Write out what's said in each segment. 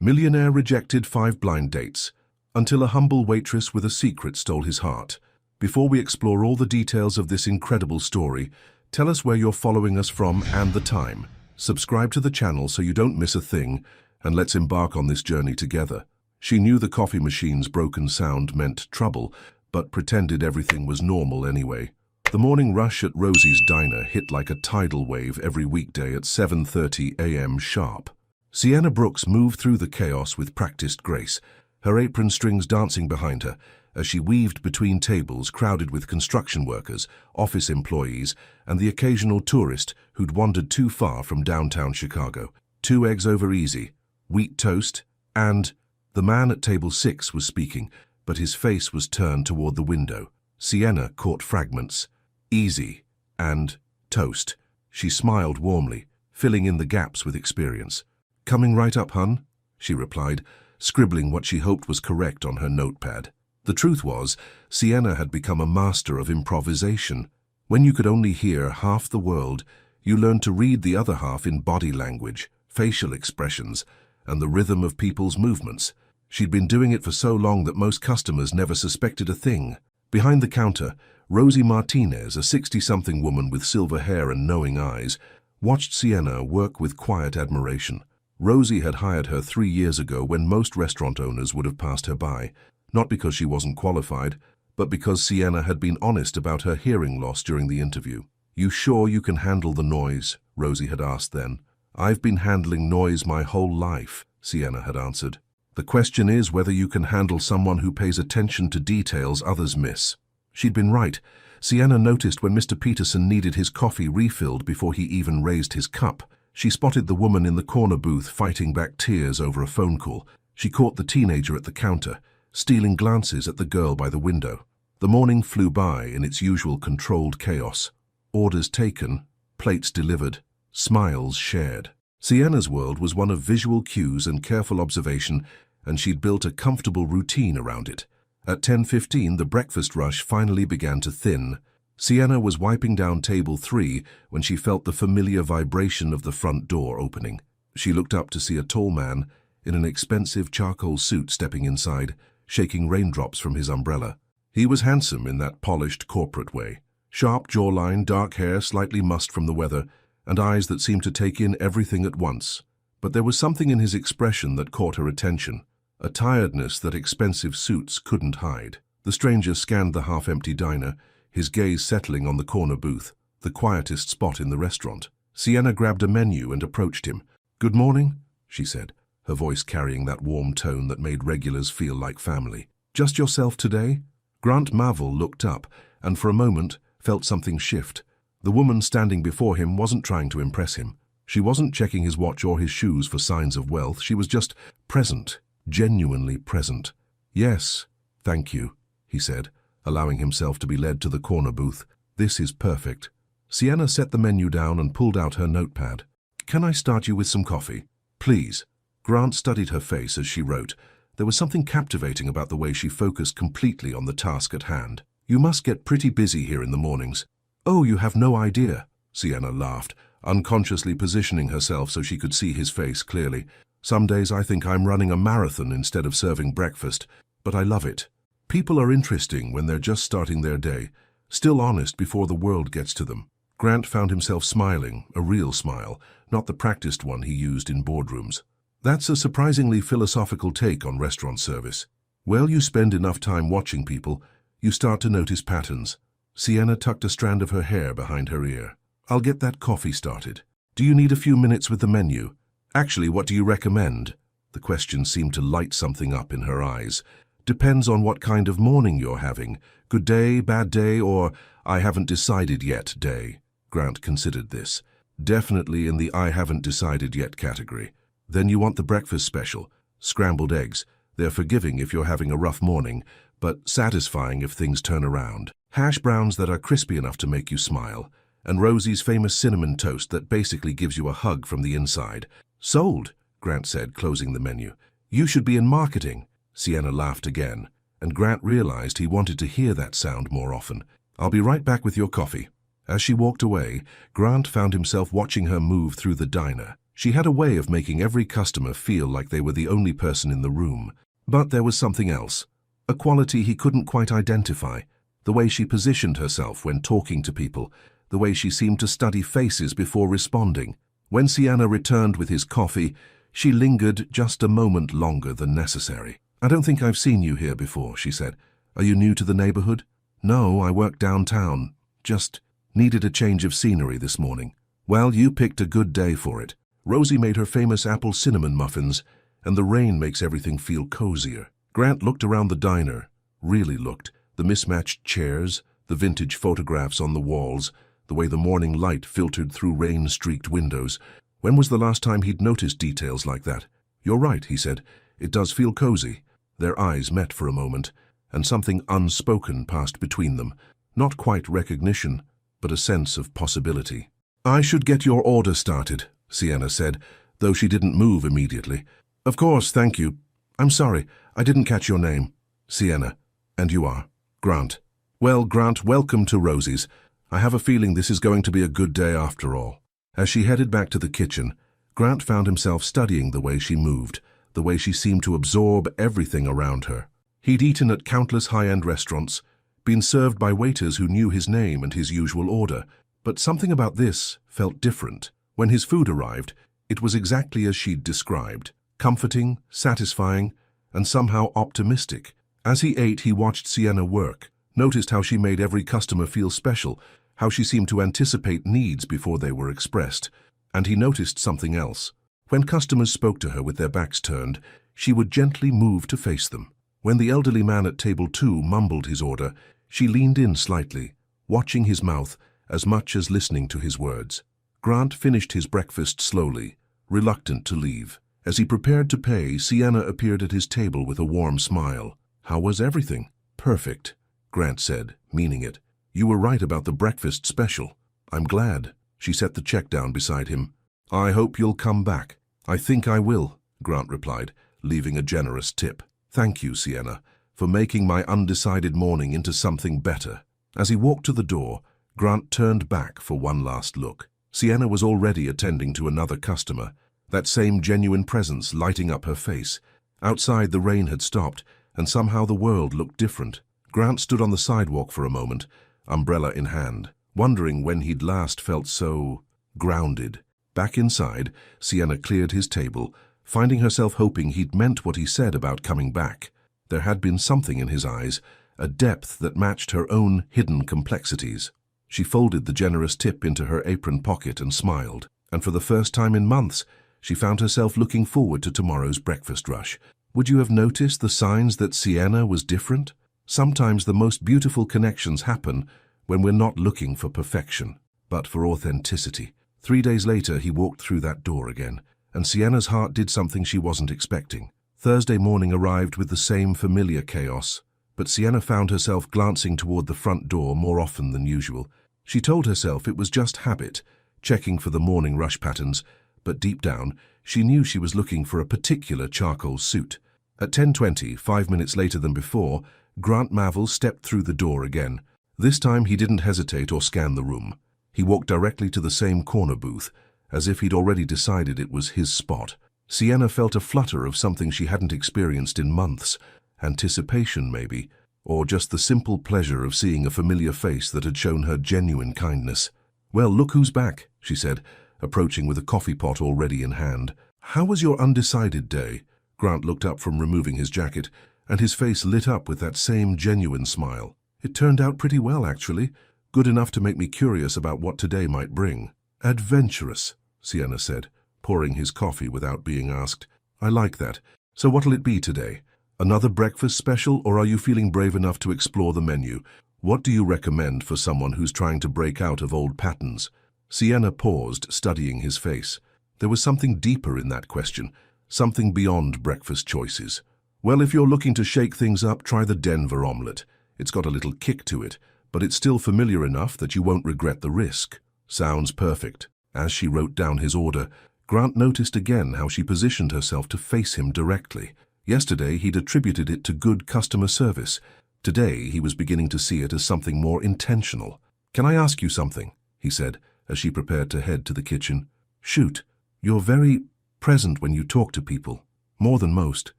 Millionaire rejected 5 blind dates, until a humble waitress with a secret stole his heart. Before we explore all the details of this incredible story, tell us where you're following us from and the time. Subscribe to the channel so you don't miss a thing, and let's embark on this journey together. She knew the coffee machine's broken sound meant trouble, but pretended everything was normal anyway. The morning rush at Rosie's diner hit like a tidal wave every weekday at 7:30 a.m. sharp. Sienna Brooks moved through the chaos with practiced grace, her apron strings dancing behind her as she weaved between tables crowded with construction workers, office employees, and the occasional tourist who'd wandered too far from downtown Chicago. 2 eggs over easy, wheat toast, and the man at table 6 was speaking, but his face was turned toward the window. Sienna caught fragments, easy, and toast. She smiled warmly, filling in the gaps with experience. "Coming right up, hun," she replied, scribbling what she hoped was correct on her notepad. The truth was, Sienna had become a master of improvisation. When you could only hear half the world, you learned to read the other half in body language, facial expressions, and the rhythm of people's movements. She'd been doing it for so long that most customers never suspected a thing. Behind the counter, Rosie Martinez, a 60-something woman with silver hair and knowing eyes, watched Sienna work with quiet admiration. Rosie had hired her 3 years ago when most restaurant owners would have passed her by, not because she wasn't qualified, but because Sienna had been honest about her hearing loss during the interview. "You sure you can handle the noise?" Rosie had asked then. "I've been handling noise my whole life," Sienna had answered. "The question is whether you can handle someone who pays attention to details others miss." She'd been right. Sienna noticed when Mr. Peterson needed his coffee refilled before he even raised his cup. She spotted the woman in the corner booth fighting back tears over a phone call. She caught the teenager at the counter, stealing glances at the girl by the window. The morning flew by in its usual controlled chaos. Orders taken, plates delivered, smiles shared. Sienna's world was one of visual cues and careful observation, and she'd built a comfortable routine around it. At 10:15, the breakfast rush finally began to thin. Sienna was wiping down table 3 when she felt the familiar vibration of the front door opening. She looked up to see a tall man in an expensive charcoal suit stepping inside, shaking raindrops from his umbrella. He was handsome in that polished corporate way. Sharp jawline, dark hair slightly mussed from the weather, and eyes that seemed to take in everything at once. But there was something in his expression that caught her attention, a tiredness that expensive suits couldn't hide. The stranger scanned the half-empty diner, his gaze settling on the corner booth, the quietest spot in the restaurant. Sienna grabbed a menu and approached him. "Good morning," she said, her voice carrying that warm tone that made regulars feel like family. "Just yourself today?" Grant Marvel looked up and for a moment felt something shift. The woman standing before him wasn't trying to impress him. She wasn't checking his watch or his shoes for signs of wealth. She was just present, genuinely present. "Yes, thank you," he said, allowing himself to be led to the corner booth. "This is perfect." Sienna set the menu down and pulled out her notepad. "Can I start you with some coffee?" "Please." Grant studied her face as she wrote. There was something captivating about the way she focused completely on the task at hand. "You must get pretty busy here in the mornings." "Oh, you have no idea," Sienna laughed, unconsciously positioning herself so she could see his face clearly. "Some days I think I'm running a marathon instead of serving breakfast, but I love it. People are interesting when they're just starting their day, still honest before the world gets to them." Grant found himself smiling, a real smile, not the practiced one he used in boardrooms. "That's a surprisingly philosophical take on restaurant service. Well, you spend enough time watching people, you start to notice patterns." Sienna tucked a strand of her hair behind her ear. "I'll get that coffee started. Do you need a few minutes with the menu? Actually, what do you recommend?" The question seemed to light something up in her eyes. "Depends on what kind of morning you're having. Good day, bad day, or I haven't decided yet day." Grant considered this. "Definitely in the I haven't decided yet category. Then you want the breakfast special. Scrambled eggs. They're forgiving if you're having a rough morning, but satisfying if things turn around. Hash browns that are crispy enough to make you smile. And Rosie's famous cinnamon toast that basically gives you a hug from the inside." "Sold," Grant said, closing the menu. "You should be in marketing." Sienna laughed again, and Grant realized he wanted to hear that sound more often. "I'll be right back with your coffee." As she walked away, Grant found himself watching her move through the diner. She had a way of making every customer feel like they were the only person in the room. But there was something else, a quality he couldn't quite identify, the way she positioned herself when talking to people, the way she seemed to study faces before responding. When Sienna returned with his coffee, she lingered just a moment longer than necessary. "I don't think I've seen you here before," she said. "Are you new to the neighborhood?" "No, I work downtown. Just needed a change of scenery this morning." "Well, you picked a good day for it. Rosie made her famous apple cinnamon muffins, and the rain makes everything feel cozier." Grant looked around the diner, really looked. The mismatched chairs, the vintage photographs on the walls, the way the morning light filtered through rain-streaked windows. When was the last time he'd noticed details like that? "You're right," he said. "It does feel cozy." Their eyes met for a moment, and something unspoken passed between them. Not quite recognition, but a sense of possibility. "I should get your order started," Sienna said, though she didn't move immediately. "Of course, thank you. I'm sorry, I didn't catch your name." "Sienna. And you are?" "Grant." "Well, Grant, welcome to Rosie's. I have a feeling this is going to be a good day after all." As she headed back to the kitchen, Grant found himself studying the way she moved, the way she seemed to absorb everything around her. He'd eaten at countless high-end restaurants, been served by waiters who knew his name and his usual order, but something about this felt different. When his food arrived, it was exactly as she'd described, comforting, satisfying, and somehow optimistic. As he ate, he watched Sienna work, noticed how she made every customer feel special, how she seemed to anticipate needs before they were expressed. And he noticed something else. When customers spoke to her with their backs turned, she would gently move to face them. When the elderly man at table 2 mumbled his order, she leaned in slightly, watching his mouth as much as listening to his words. Grant finished his breakfast slowly, reluctant to leave. As he prepared to pay, Sienna appeared at his table with a warm smile. "How was everything?" "Perfect," Grant said, meaning it. "You were right about the breakfast special." "I'm glad." She set the check down beside him. "I hope you'll come back." "I think I will," Grant replied, leaving a generous tip. "Thank you, Sienna, for making my undecided morning into something better." As he walked to the door, Grant turned back for one last look. Sienna was already attending to another customer, that same genuine presence lighting up her face. Outside, the rain had stopped, and somehow the world looked different. Grant stood on the sidewalk for a moment, umbrella in hand, wondering when he'd last felt so grounded. Back inside, Sienna cleared his table, finding herself hoping he'd meant what he said about coming back. There had been something in his eyes, a depth that matched her own hidden complexities. She folded the generous tip into her apron pocket and smiled, and for the first time in months, she found herself looking forward to tomorrow's breakfast rush. Would you have noticed the signs that Sienna was different? Sometimes the most beautiful connections happen when we're not looking for perfection, but for authenticity. 3 days later, he walked through that door again, and Sienna's heart did something she wasn't expecting. Thursday morning arrived with the same familiar chaos, but Sienna found herself glancing toward the front door more often than usual. She told herself it was just habit, checking for the morning rush patterns, but deep down, she knew she was looking for a particular charcoal suit. At 10:20, 5 minutes later than before, Grant Mavell stepped through the door again. This time he didn't hesitate or scan the room. He walked directly to the same corner booth, as if he'd already decided it was his spot. Sienna felt a flutter of something she hadn't experienced in months. Anticipation, maybe, or just the simple pleasure of seeing a familiar face that had shown her genuine kindness. "Well, look who's back," she said, approaching with a coffee pot already in hand. "How was your undecided day?" Grant looked up from removing his jacket, and his face lit up with that same genuine smile. "It turned out pretty well, actually. Good enough to make me curious about what today might bring." "Adventurous," Sienna said, pouring his coffee without being asked. "I like that. So what'll it be today? Another breakfast special, or are you feeling brave enough to explore the menu? What do you recommend for someone who's trying to break out of old patterns?" Sienna paused, studying his face. There was something deeper in that question, something beyond breakfast choices. "Well, if you're looking to shake things up, try the Denver omelette. It's got a little kick to it, but it's still familiar enough that you won't regret the risk." "Sounds perfect." As she wrote down his order, Grant noticed again how she positioned herself to face him directly. Yesterday, he'd attributed it to good customer service. Today, he was beginning to see it as something more intentional. "Can I ask you something?" he said, as she prepared to head to the kitchen. "Shoot." You're very present when you talk to people, more than most.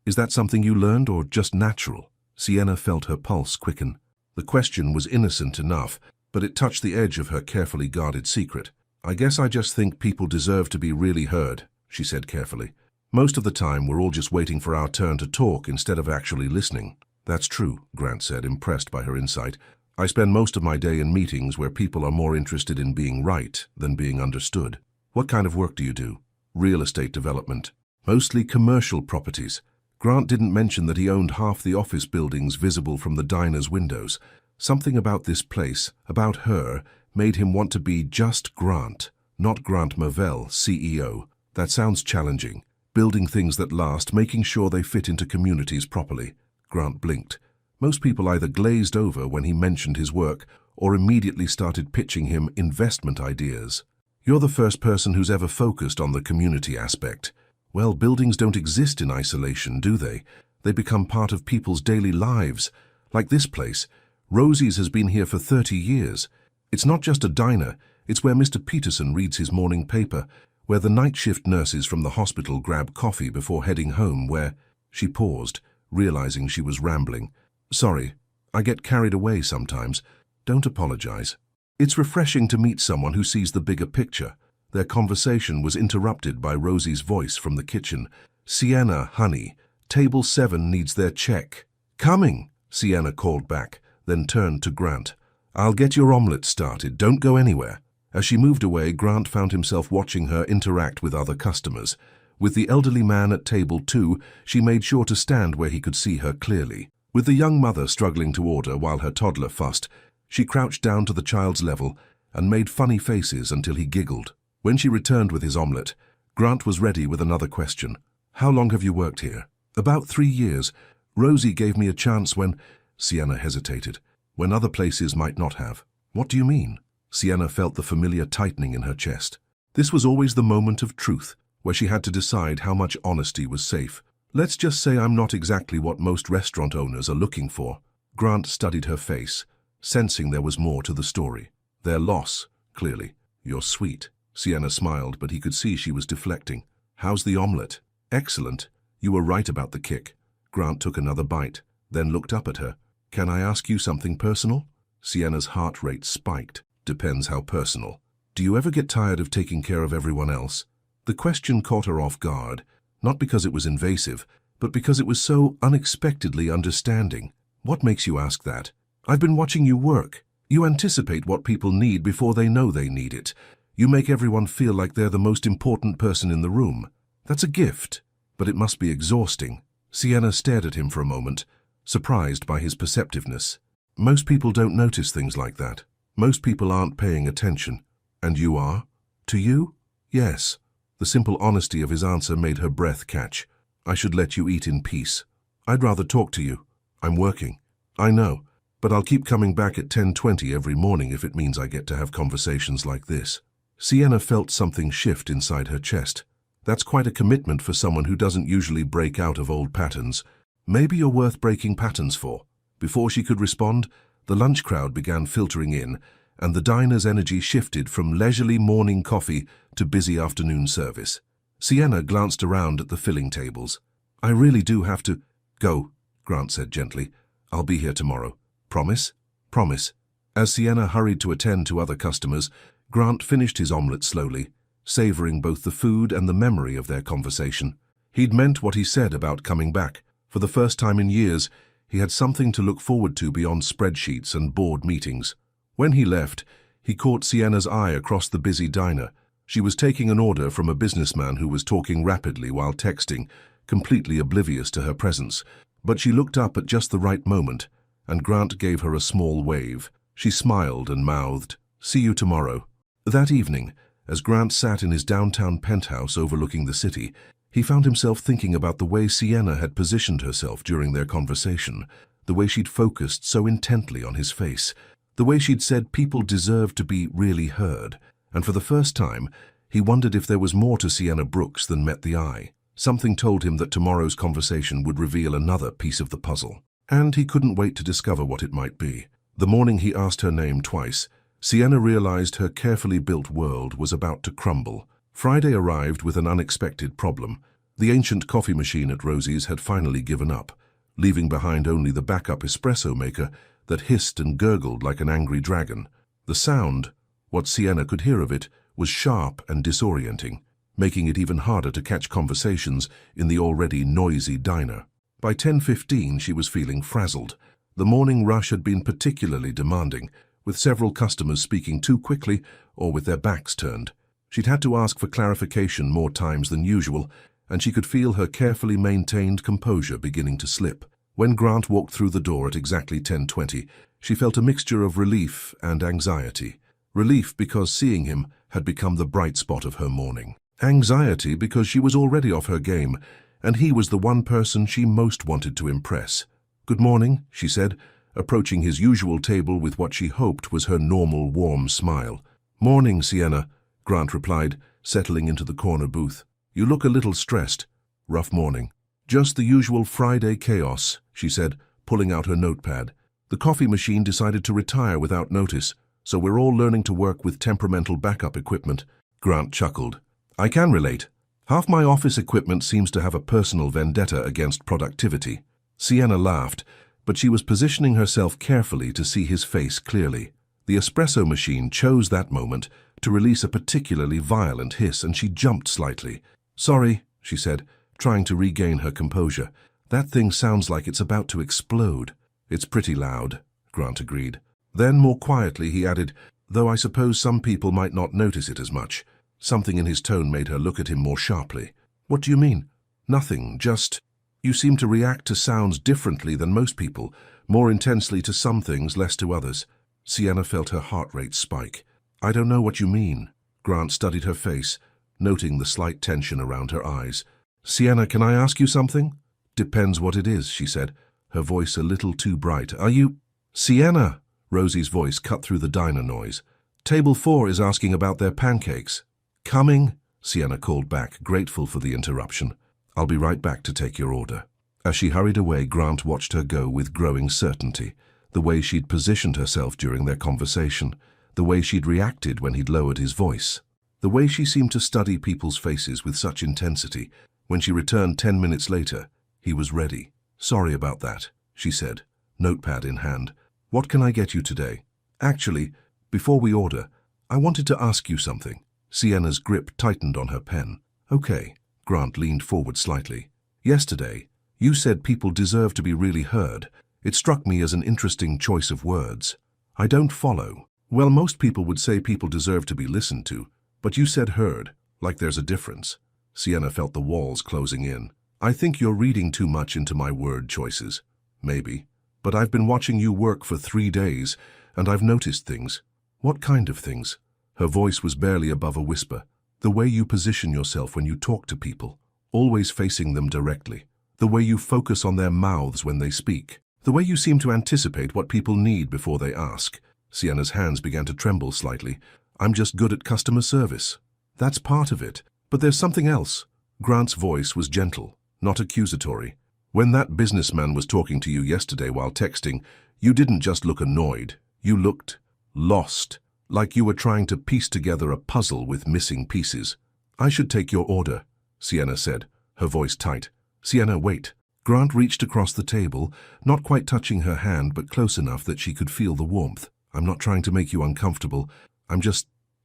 Is that something you learned or just natural? Sienna felt her pulse quicken. The question was innocent enough, but it touched the edge of her carefully guarded secret. I guess I just think people deserve to be really heard, she said carefully. Most of the time, we're all just waiting for our turn to talk instead of actually listening. That's true, Grant said, impressed by her insight. I spend most of my day in meetings where people are more interested in being right than being understood. What kind of work do you do? Real estate development. Mostly commercial properties. Grant didn't mention that he owned half the office buildings visible from the diner's windows. Something about this place, about her, made him want to be just Grant, not Grant Marvell, CEO. That sounds challenging. Building things that last, making sure they fit into communities properly. Grant blinked. Most people either glazed over when he mentioned his work or immediately started pitching him investment ideas. You're the first person who's ever focused on the community aspect. Well, buildings don't exist in isolation, do they? They become part of people's daily lives. Like this place. Rosie's has been here for 30 years. It's not just a diner, it's where Mr. Peterson reads his morning paper, where the night shift nurses from the hospital grab coffee before heading home, where... She paused, realizing she was rambling. Sorry, I get carried away sometimes. Don't apologize. It's refreshing to meet someone who sees the bigger picture. Their conversation was interrupted by Rosie's voice from the kitchen. Sienna, honey, table 7 needs their check. Coming, Sienna called back, then turned to Grant. I'll get your omelette started, don't go anywhere. As she moved away, Grant found himself watching her interact with other customers. With the elderly man at table 2, she made sure to stand where he could see her clearly. With the young mother struggling to order while her toddler fussed, she crouched down to the child's level and made funny faces until he giggled. When she returned with his omelette, Grant was ready with another question. How long have you worked here? About 3 years. Rosie gave me a chance when... Sienna hesitated. When other places might not have. What do you mean? Sienna felt the familiar tightening in her chest. This was always the moment of truth, where she had to decide how much honesty was safe. Let's just say I'm not exactly what most restaurant owners are looking for. Grant studied her face, sensing there was more to the story. Their loss, clearly. You're sweet. Sienna smiled, but he could see she was deflecting. How's the omelette? Excellent. You were right about the kick. Grant took another bite, then looked up at her. Can I ask you something personal? Sienna's heart rate spiked. Depends how personal. Do you ever get tired of taking care of everyone else? The question caught her off guard, not because it was invasive, but because it was so unexpectedly understanding. What makes you ask that? I've been watching you work. You anticipate what people need before they know they need it. You make everyone feel like they're the most important person in the room. That's a gift, but it must be exhausting. Sienna stared at him for a moment, surprised by his perceptiveness. Most people don't notice things like that. Most people aren't paying attention. And you are? To you? Yes. The simple honesty of his answer made her breath catch. I should let you eat in peace. I'd rather talk to you. I'm working. I know, but I'll keep coming back at 10:20 every morning if it means I get to have conversations like this. Sienna felt something shift inside her chest. That's quite a commitment for someone who doesn't usually break out of old patterns. Maybe you're worth breaking patterns for. Before she could respond, the lunch crowd began filtering in, and the diner's energy shifted from leisurely morning coffee to busy afternoon service. Sienna glanced around at the filling tables. I really do have to... Go, Grant said gently. I'll be here tomorrow. Promise? Promise. As Sienna hurried to attend to other customers, Grant finished his omelette slowly, savoring both the food and the memory of their conversation. He'd meant what he said about coming back. For the first time in years, he had something to look forward to beyond spreadsheets and board meetings. When he left, he caught Sienna's eye across the busy diner. She was taking an order from a businessman who was talking rapidly while texting, completely oblivious to her presence. But she looked up at just the right moment, and Grant gave her a small wave. She smiled and mouthed, "See you tomorrow." That evening, as Grant sat in his downtown penthouse overlooking the city, he found himself thinking about the way Sienna had positioned herself during their conversation, the way she'd focused so intently on his face, the way she'd said people deserved to be really heard, and for the first time, he wondered if there was more to Sienna Brooks than met the eye. Something told him that tomorrow's conversation would reveal another piece of the puzzle, and he couldn't wait to discover what it might be. The morning he asked her name twice, Sienna realized her carefully built world was about to crumble. Friday arrived with an unexpected problem. The ancient coffee machine at Rosie's had finally given up, leaving behind only the backup espresso maker that hissed and gurgled like an angry dragon. The sound, what Sienna could hear of it, was sharp and disorienting, making it even harder to catch conversations in the already noisy diner. By 10:15 she was feeling frazzled. The morning rush had been particularly demanding, with several customers speaking too quickly or with their backs turned. She'd had to ask for clarification more times than usual, and she could feel her carefully maintained composure beginning to slip. When Grant walked through the door at exactly 10:20, she felt a mixture of relief and anxiety. Relief because seeing him had become the bright spot of her morning. Anxiety because she was already off her game, and he was the one person she most wanted to impress. "Good morning," she said, approaching his usual table with what she hoped was her normal warm smile. "Morning, Sienna," Grant replied, settling into the corner booth. "You look a little stressed." "Rough morning." "Just the usual Friday chaos," she said, pulling out her notepad. "The coffee machine decided to retire without notice, so we're all learning to work with temperamental backup equipment." Grant chuckled. "I can relate. Half my office equipment seems to have a personal vendetta against productivity." Sienna laughed, but she was positioning herself carefully to see his face clearly. The espresso machine chose that moment to release a particularly violent hiss, and she jumped slightly. "Sorry," she said, trying to regain her composure. "That thing sounds like it's about to explode." "It's pretty loud," Grant agreed. Then, more quietly, he added, "Though I suppose some people might not notice it as much." Something in his tone made her look at him more sharply. "What do you mean?" "Nothing, just... You seem to react to sounds differently than most people, more intensely to some things, less to others." Sienna felt her heart rate spike. "I don't know what you mean." Grant studied her face, noting the slight tension around her eyes. "Sienna, can I ask you something?" "Depends what it is," she said, her voice a little too bright. "Are you—" "Sienna!" Rosie's voice cut through the diner noise. "Table 4 is asking about their pancakes." "Coming," Sienna called back, grateful for the interruption. "I'll be right back to take your order." As she hurried away, Grant watched her go with growing certainty. The way she'd positioned herself during their conversation, the way she'd reacted when he'd lowered his voice, the way she seemed to study people's faces with such intensity. When she returned 10 minutes later, he was ready. "Sorry about that," she said, notepad in hand. "What can I get you today?" "Actually, before we order, I wanted to ask you something." Sienna's grip tightened on her pen. "Okay." Grant leaned forward slightly. "Yesterday, you said people deserve to be really heard. It struck me as an interesting choice of words." "I don't follow." "Well, most people would say people deserve to be listened to, but you said heard, like there's a difference." Sienna felt the walls closing in. "I think you're reading too much into my word choices." "Maybe. But I've been watching you work for 3 days, and I've noticed things." "What kind of things?" Her voice was barely above a whisper. "The way you position yourself when you talk to people, always facing them directly. The way you focus on their mouths when they speak. The way you seem to anticipate what people need before they ask." Sienna's hands began to tremble slightly. "I'm just good at customer service." "That's part of it. But there's something else." Grant's voice was gentle, not accusatory. "When that businessman was talking to you yesterday while texting, you didn't just look annoyed. You looked lost, like you were trying to piece together a puzzle with missing pieces." "I should take your order," Sienna said, her voice tight. "Sienna, wait." Grant reached across the table, not quite touching her hand, but close enough that she could feel the warmth. "I'm not trying to make you uncomfortable.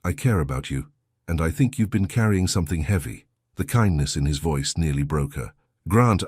I care about you, and I think you've been carrying something heavy." The kindness in his voice nearly broke her. "Grant,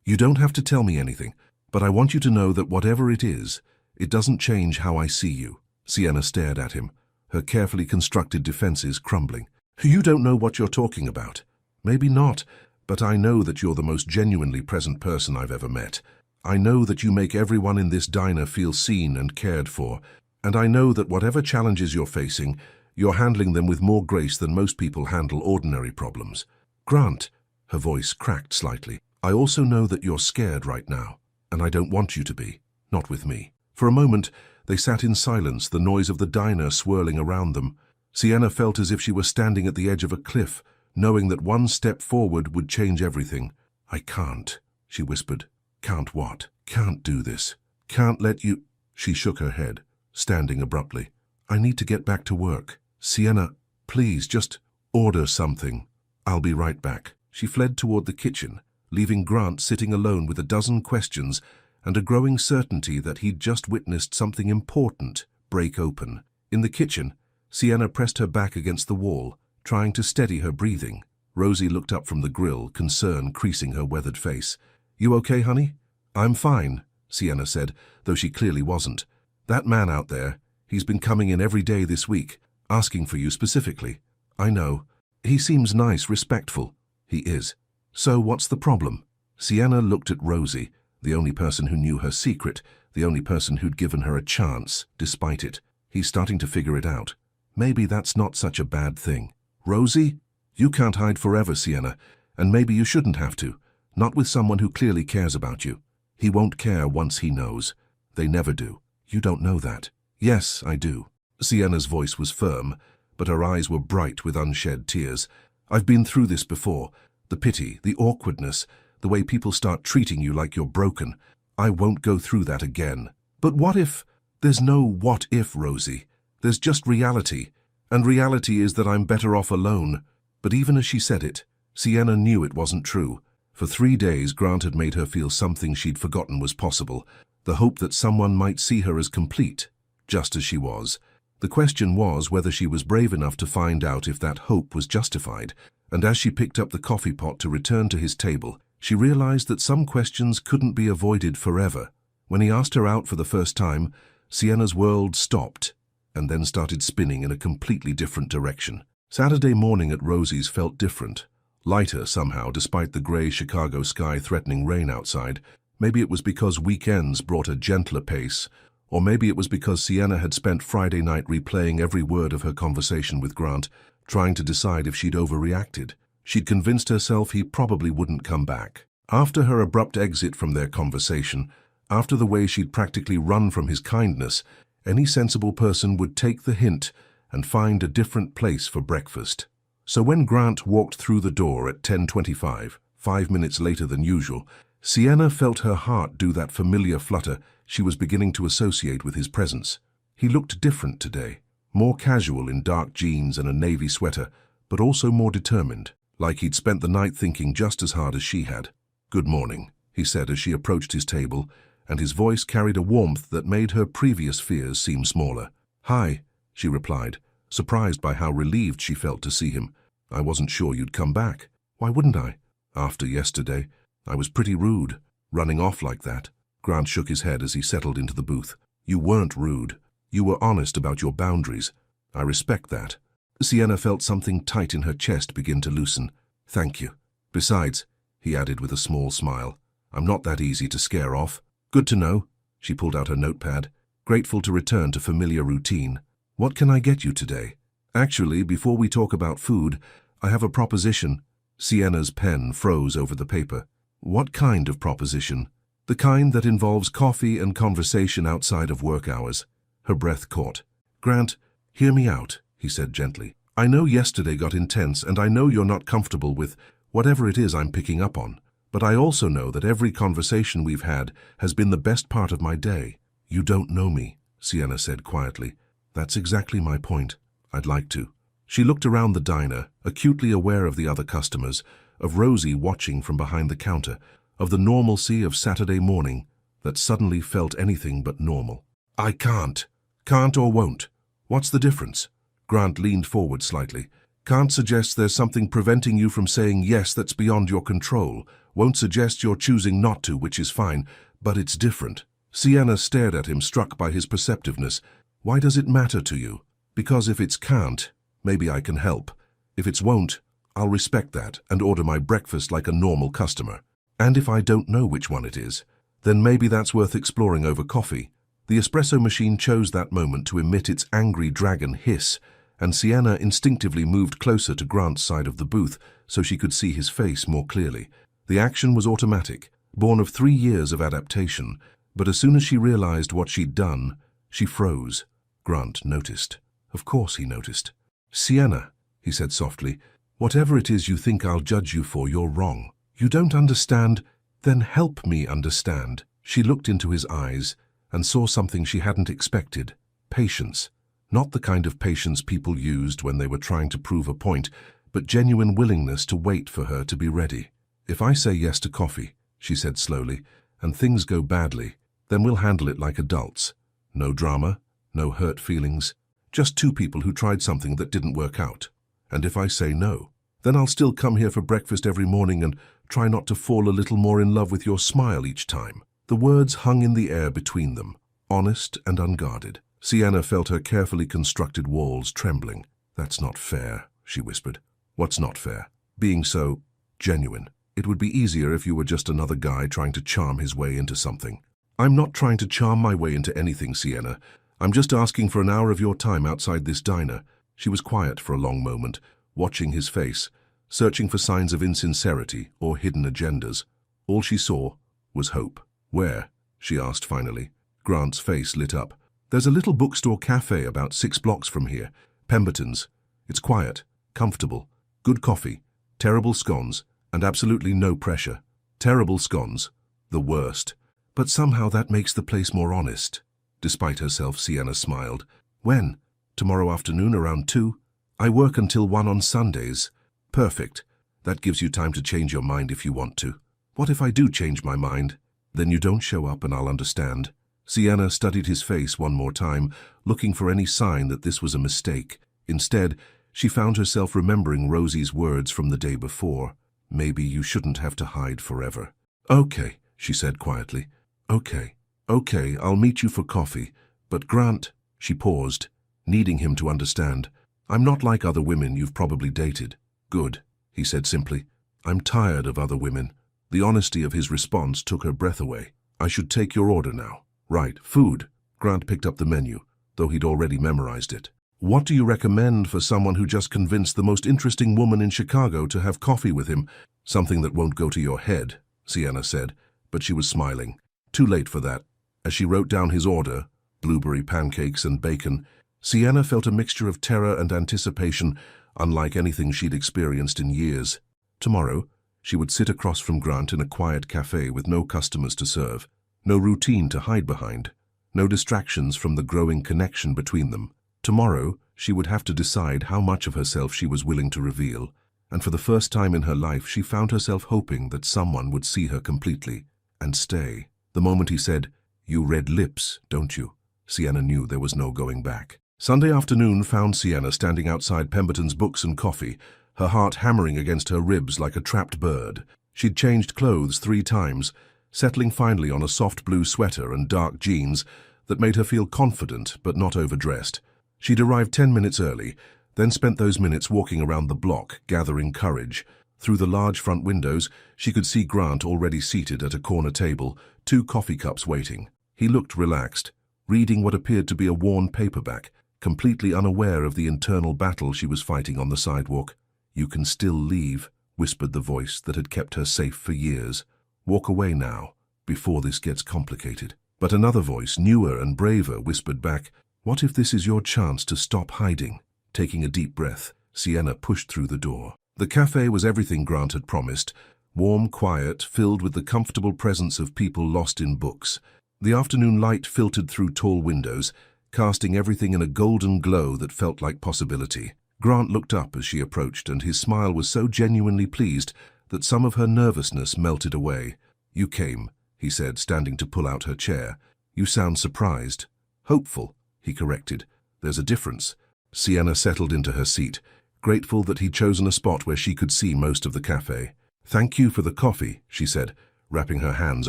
You don't have to tell me anything, but I want you to know that whatever it is, it doesn't change how I see you." Sienna stared at him, her carefully constructed defenses crumbling. "You don't know what you're talking about." "Maybe not, but I know that you're the most genuinely present person I've ever met. I know that you make everyone in this diner feel seen and cared for, and I know that whatever challenges you're facing, you're handling them with more grace than most people handle ordinary problems." "Grant," her voice cracked slightly, "I also know that you're scared right now, and I don't want you to be, not with me." For a moment, they sat in silence, the noise of the diner swirling around them. Sienna felt as if she were standing at the edge of a cliff, knowing that one step forward would change everything. "I can't," she whispered. "Can't what?" "Can't do this. Can't let you—" She shook her head, standing abruptly. "I need to get back to work. Sienna, please, just Order something. I'll be right back. She fled toward the kitchen, leaving Grant sitting alone with a dozen questions and a growing certainty that he'd just witnessed something important break open. In the kitchen, Sienna pressed her back against the wall, trying to steady her breathing. Rosie looked up from the grill, concern creasing her weathered face. "You okay, honey?" "I'm fine," Sienna said, though she clearly wasn't. "That man out there, he's been coming in every day this week, asking for you specifically." "I know. He seems nice, respectful." "He is. So what's the problem?" Sienna looked at Rosie, the only person who knew her secret, the only person who'd given her a chance, despite it. He's starting to figure it out. Maybe that's not such a bad thing. "Rosie? You can't hide forever, Sienna, and maybe you shouldn't have to. Not with someone who clearly cares about you. He won't care once he knows. They never do. You don't know that." "Yes, I do." Sienna's voice was firm, but her eyes were bright with unshed tears. "I've been through this before. The pity, the awkwardness, the way people start treating you like you're broken. I won't go through that again." "But what if—" "There's no what if, Rosie. There's just reality. And reality is that I'm better off alone." But even as she said it, Sienna knew it wasn't true. For 3 days, Grant had made her feel something she'd forgotten was possible, the hope that someone might see her as complete, just as she was. The question was whether she was brave enough to find out if that hope was justified, and as she picked up the coffee pot to return to his table, she realized that some questions couldn't be avoided forever. When he asked her out for the first time, Sienna's world stopped, and then started spinning in a completely different direction. Saturday morning at Rosie's felt different, lighter somehow despite the grey Chicago sky threatening rain outside. Maybe it was because weekends brought a gentler pace, or maybe it was because Sienna had spent Friday night replaying every word of her conversation with Grant, trying to decide if she'd overreacted. She'd convinced herself he probably wouldn't come back. After her abrupt exit from their conversation, after the way she'd practically run from his kindness, any sensible person would take the hint and find a different place for breakfast. So when Grant walked through the door at 10:25, 5 minutes later than usual, Sienna felt her heart do that familiar flutter she was beginning to associate with his presence. He looked different today, more casual in dark jeans and a navy sweater, but also more determined, like he'd spent the night thinking just as hard as she had. "Good morning," he said as she approached his table, and his voice carried a warmth that made her previous fears seem smaller. "Hi," she replied, surprised by how relieved she felt to see him. "I wasn't sure you'd come back." "Why wouldn't I?" "After yesterday, I was pretty rude, running off like that." Grant shook his head as he settled into the booth. "You weren't rude. You were honest about your boundaries. I respect that." Sienna felt something tight in her chest begin to loosen. "Thank you. Besides," he added with a small smile, "I'm not that easy to scare off." "Good to know." She pulled out her notepad, grateful to return to familiar routine. "What can I get you today?" "Actually, before we talk about food, I have a proposition." Sienna's pen froze over the paper. "What kind of proposition?" "The kind that involves coffee and conversation outside of work hours." Her breath caught. "Grant, hear me out," he said gently. "I know yesterday got intense, and I know you're not comfortable with whatever it is I'm picking up on. But I also know that every conversation we've had has been the best part of my day." "You don't know me," Sienna said quietly. "That's exactly my point. I'd like to." She looked around the diner, acutely aware of the other customers, of Rosie watching from behind the counter, of the normalcy of Saturday morning that suddenly felt anything but normal. "I can't. Can't or won't. What's the difference?" Grant leaned forward slightly. "Can't suggests there's something preventing you from saying yes that's beyond your control. Won't suggest you're choosing not to, which is fine, but it's different." Sienna stared at him, struck by his perceptiveness. "Why does it matter to you?" "Because if it's can't, maybe I can help. If it's won't, I'll respect that and order my breakfast like a normal customer. And if I don't know which one it is, then maybe that's worth exploring over coffee." The espresso machine chose that moment to emit its angry dragon hiss, and Sienna instinctively moved closer to Grant's side of the booth so she could see his face more clearly. The action was automatic, born of 3 years of adaptation, but as soon as she realized what she'd done, she froze. Grant noticed. Of course he noticed. "Sienna," he said softly, "whatever it is you think I'll judge you for, you're wrong. You don't understand? Then help me understand." She looked into his eyes and saw something she hadn't expected. Patience. Not the kind of patience people used when they were trying to prove a point, but genuine willingness to wait for her to be ready. "If I say yes to coffee," she said slowly, "and things go badly, then we'll handle it like adults. No drama, no hurt feelings, just two people who tried something that didn't work out. And if I say no, then I'll still come here for breakfast every morning and try not to fall a little more in love with your smile each time." The words hung in the air between them, honest and unguarded. Sienna felt her carefully constructed walls trembling. "That's not fair," she whispered. "What's not fair?" "Being so genuine. It would be easier if you were just another guy trying to charm his way into something." "I'm not trying to charm my way into anything, Sienna. I'm just asking for an hour of your time outside this diner." She was quiet for a long moment, watching his face, searching for signs of insincerity or hidden agendas. All she saw was hope. "Where?" she asked finally. Grant's face lit up. "There's a little bookstore cafe about 6 blocks from here. Pemberton's. It's quiet, comfortable, good coffee, terrible scones, and absolutely no pressure." Terrible scones. The worst. But somehow that makes the place more honest. Despite herself, Sienna smiled. "When?" "Tomorrow afternoon around 2. I work until 1 on Sundays." "Perfect. That gives you time to change your mind if you want to." "What if I do change my mind?" "Then you don't show up and I'll understand." Sienna studied his face one more time, looking for any sign that this was a mistake. Instead, she found herself remembering Rosie's words from the day before. "Maybe you shouldn't have to hide forever." "Okay," she said quietly. "Okay. Okay, I'll meet you for coffee. But Grant," she paused, needing him to understand, "I'm not like other women you've probably dated." "Good," he said simply. "I'm tired of other women." The honesty of his response took her breath away. "I should take your order now." "Right, food." Grant picked up the menu, though he'd already memorized it. "What do you recommend for someone who just convinced the most interesting woman in Chicago to have coffee with him?" "Something that won't go to your head," Sienna said, but she was smiling. Too late for that. As she wrote down his order, blueberry pancakes and bacon, Sienna felt a mixture of terror and anticipation, unlike anything she'd experienced in years. Tomorrow, she would sit across from Grant in a quiet cafe with no customers to serve, no routine to hide behind, no distractions from the growing connection between them. Tomorrow, she would have to decide how much of herself she was willing to reveal, and for the first time in her life she found herself hoping that someone would see her completely and stay. The moment he said, "You read lips, don't you?" Sienna knew there was no going back. Sunday afternoon found Sienna standing outside Pemberton's Books and Coffee, her heart hammering against her ribs like a trapped bird. She'd changed clothes 3 times, settling finally on a soft blue sweater and dark jeans that made her feel confident but not overdressed. She'd arrived 10 minutes early, then spent those minutes walking around the block, gathering courage. Through the large front windows, she could see Grant already seated at a corner table, 2 coffee cups waiting. He looked relaxed, reading what appeared to be a worn paperback, completely unaware of the internal battle she was fighting on the sidewalk. "You can still leave," whispered the voice that had kept her safe for years. "Walk away now, before this gets complicated." But another voice, newer and braver, whispered back, "What if this is your chance to stop hiding?" Taking a deep breath, Sienna pushed through the door. The cafe was everything Grant had promised, warm, quiet, filled with the comfortable presence of people lost in books. The afternoon light filtered through tall windows, casting everything in a golden glow that felt like possibility. Grant looked up as she approached, and his smile was so genuinely pleased that some of her nervousness melted away. "You came," he said, standing to pull out her chair. "You sound surprised." "Hopeful," he corrected. "There's a difference." Sienna settled into her seat, grateful that he'd chosen a spot where she could see most of the cafe. "Thank you for the coffee," she said, wrapping her hands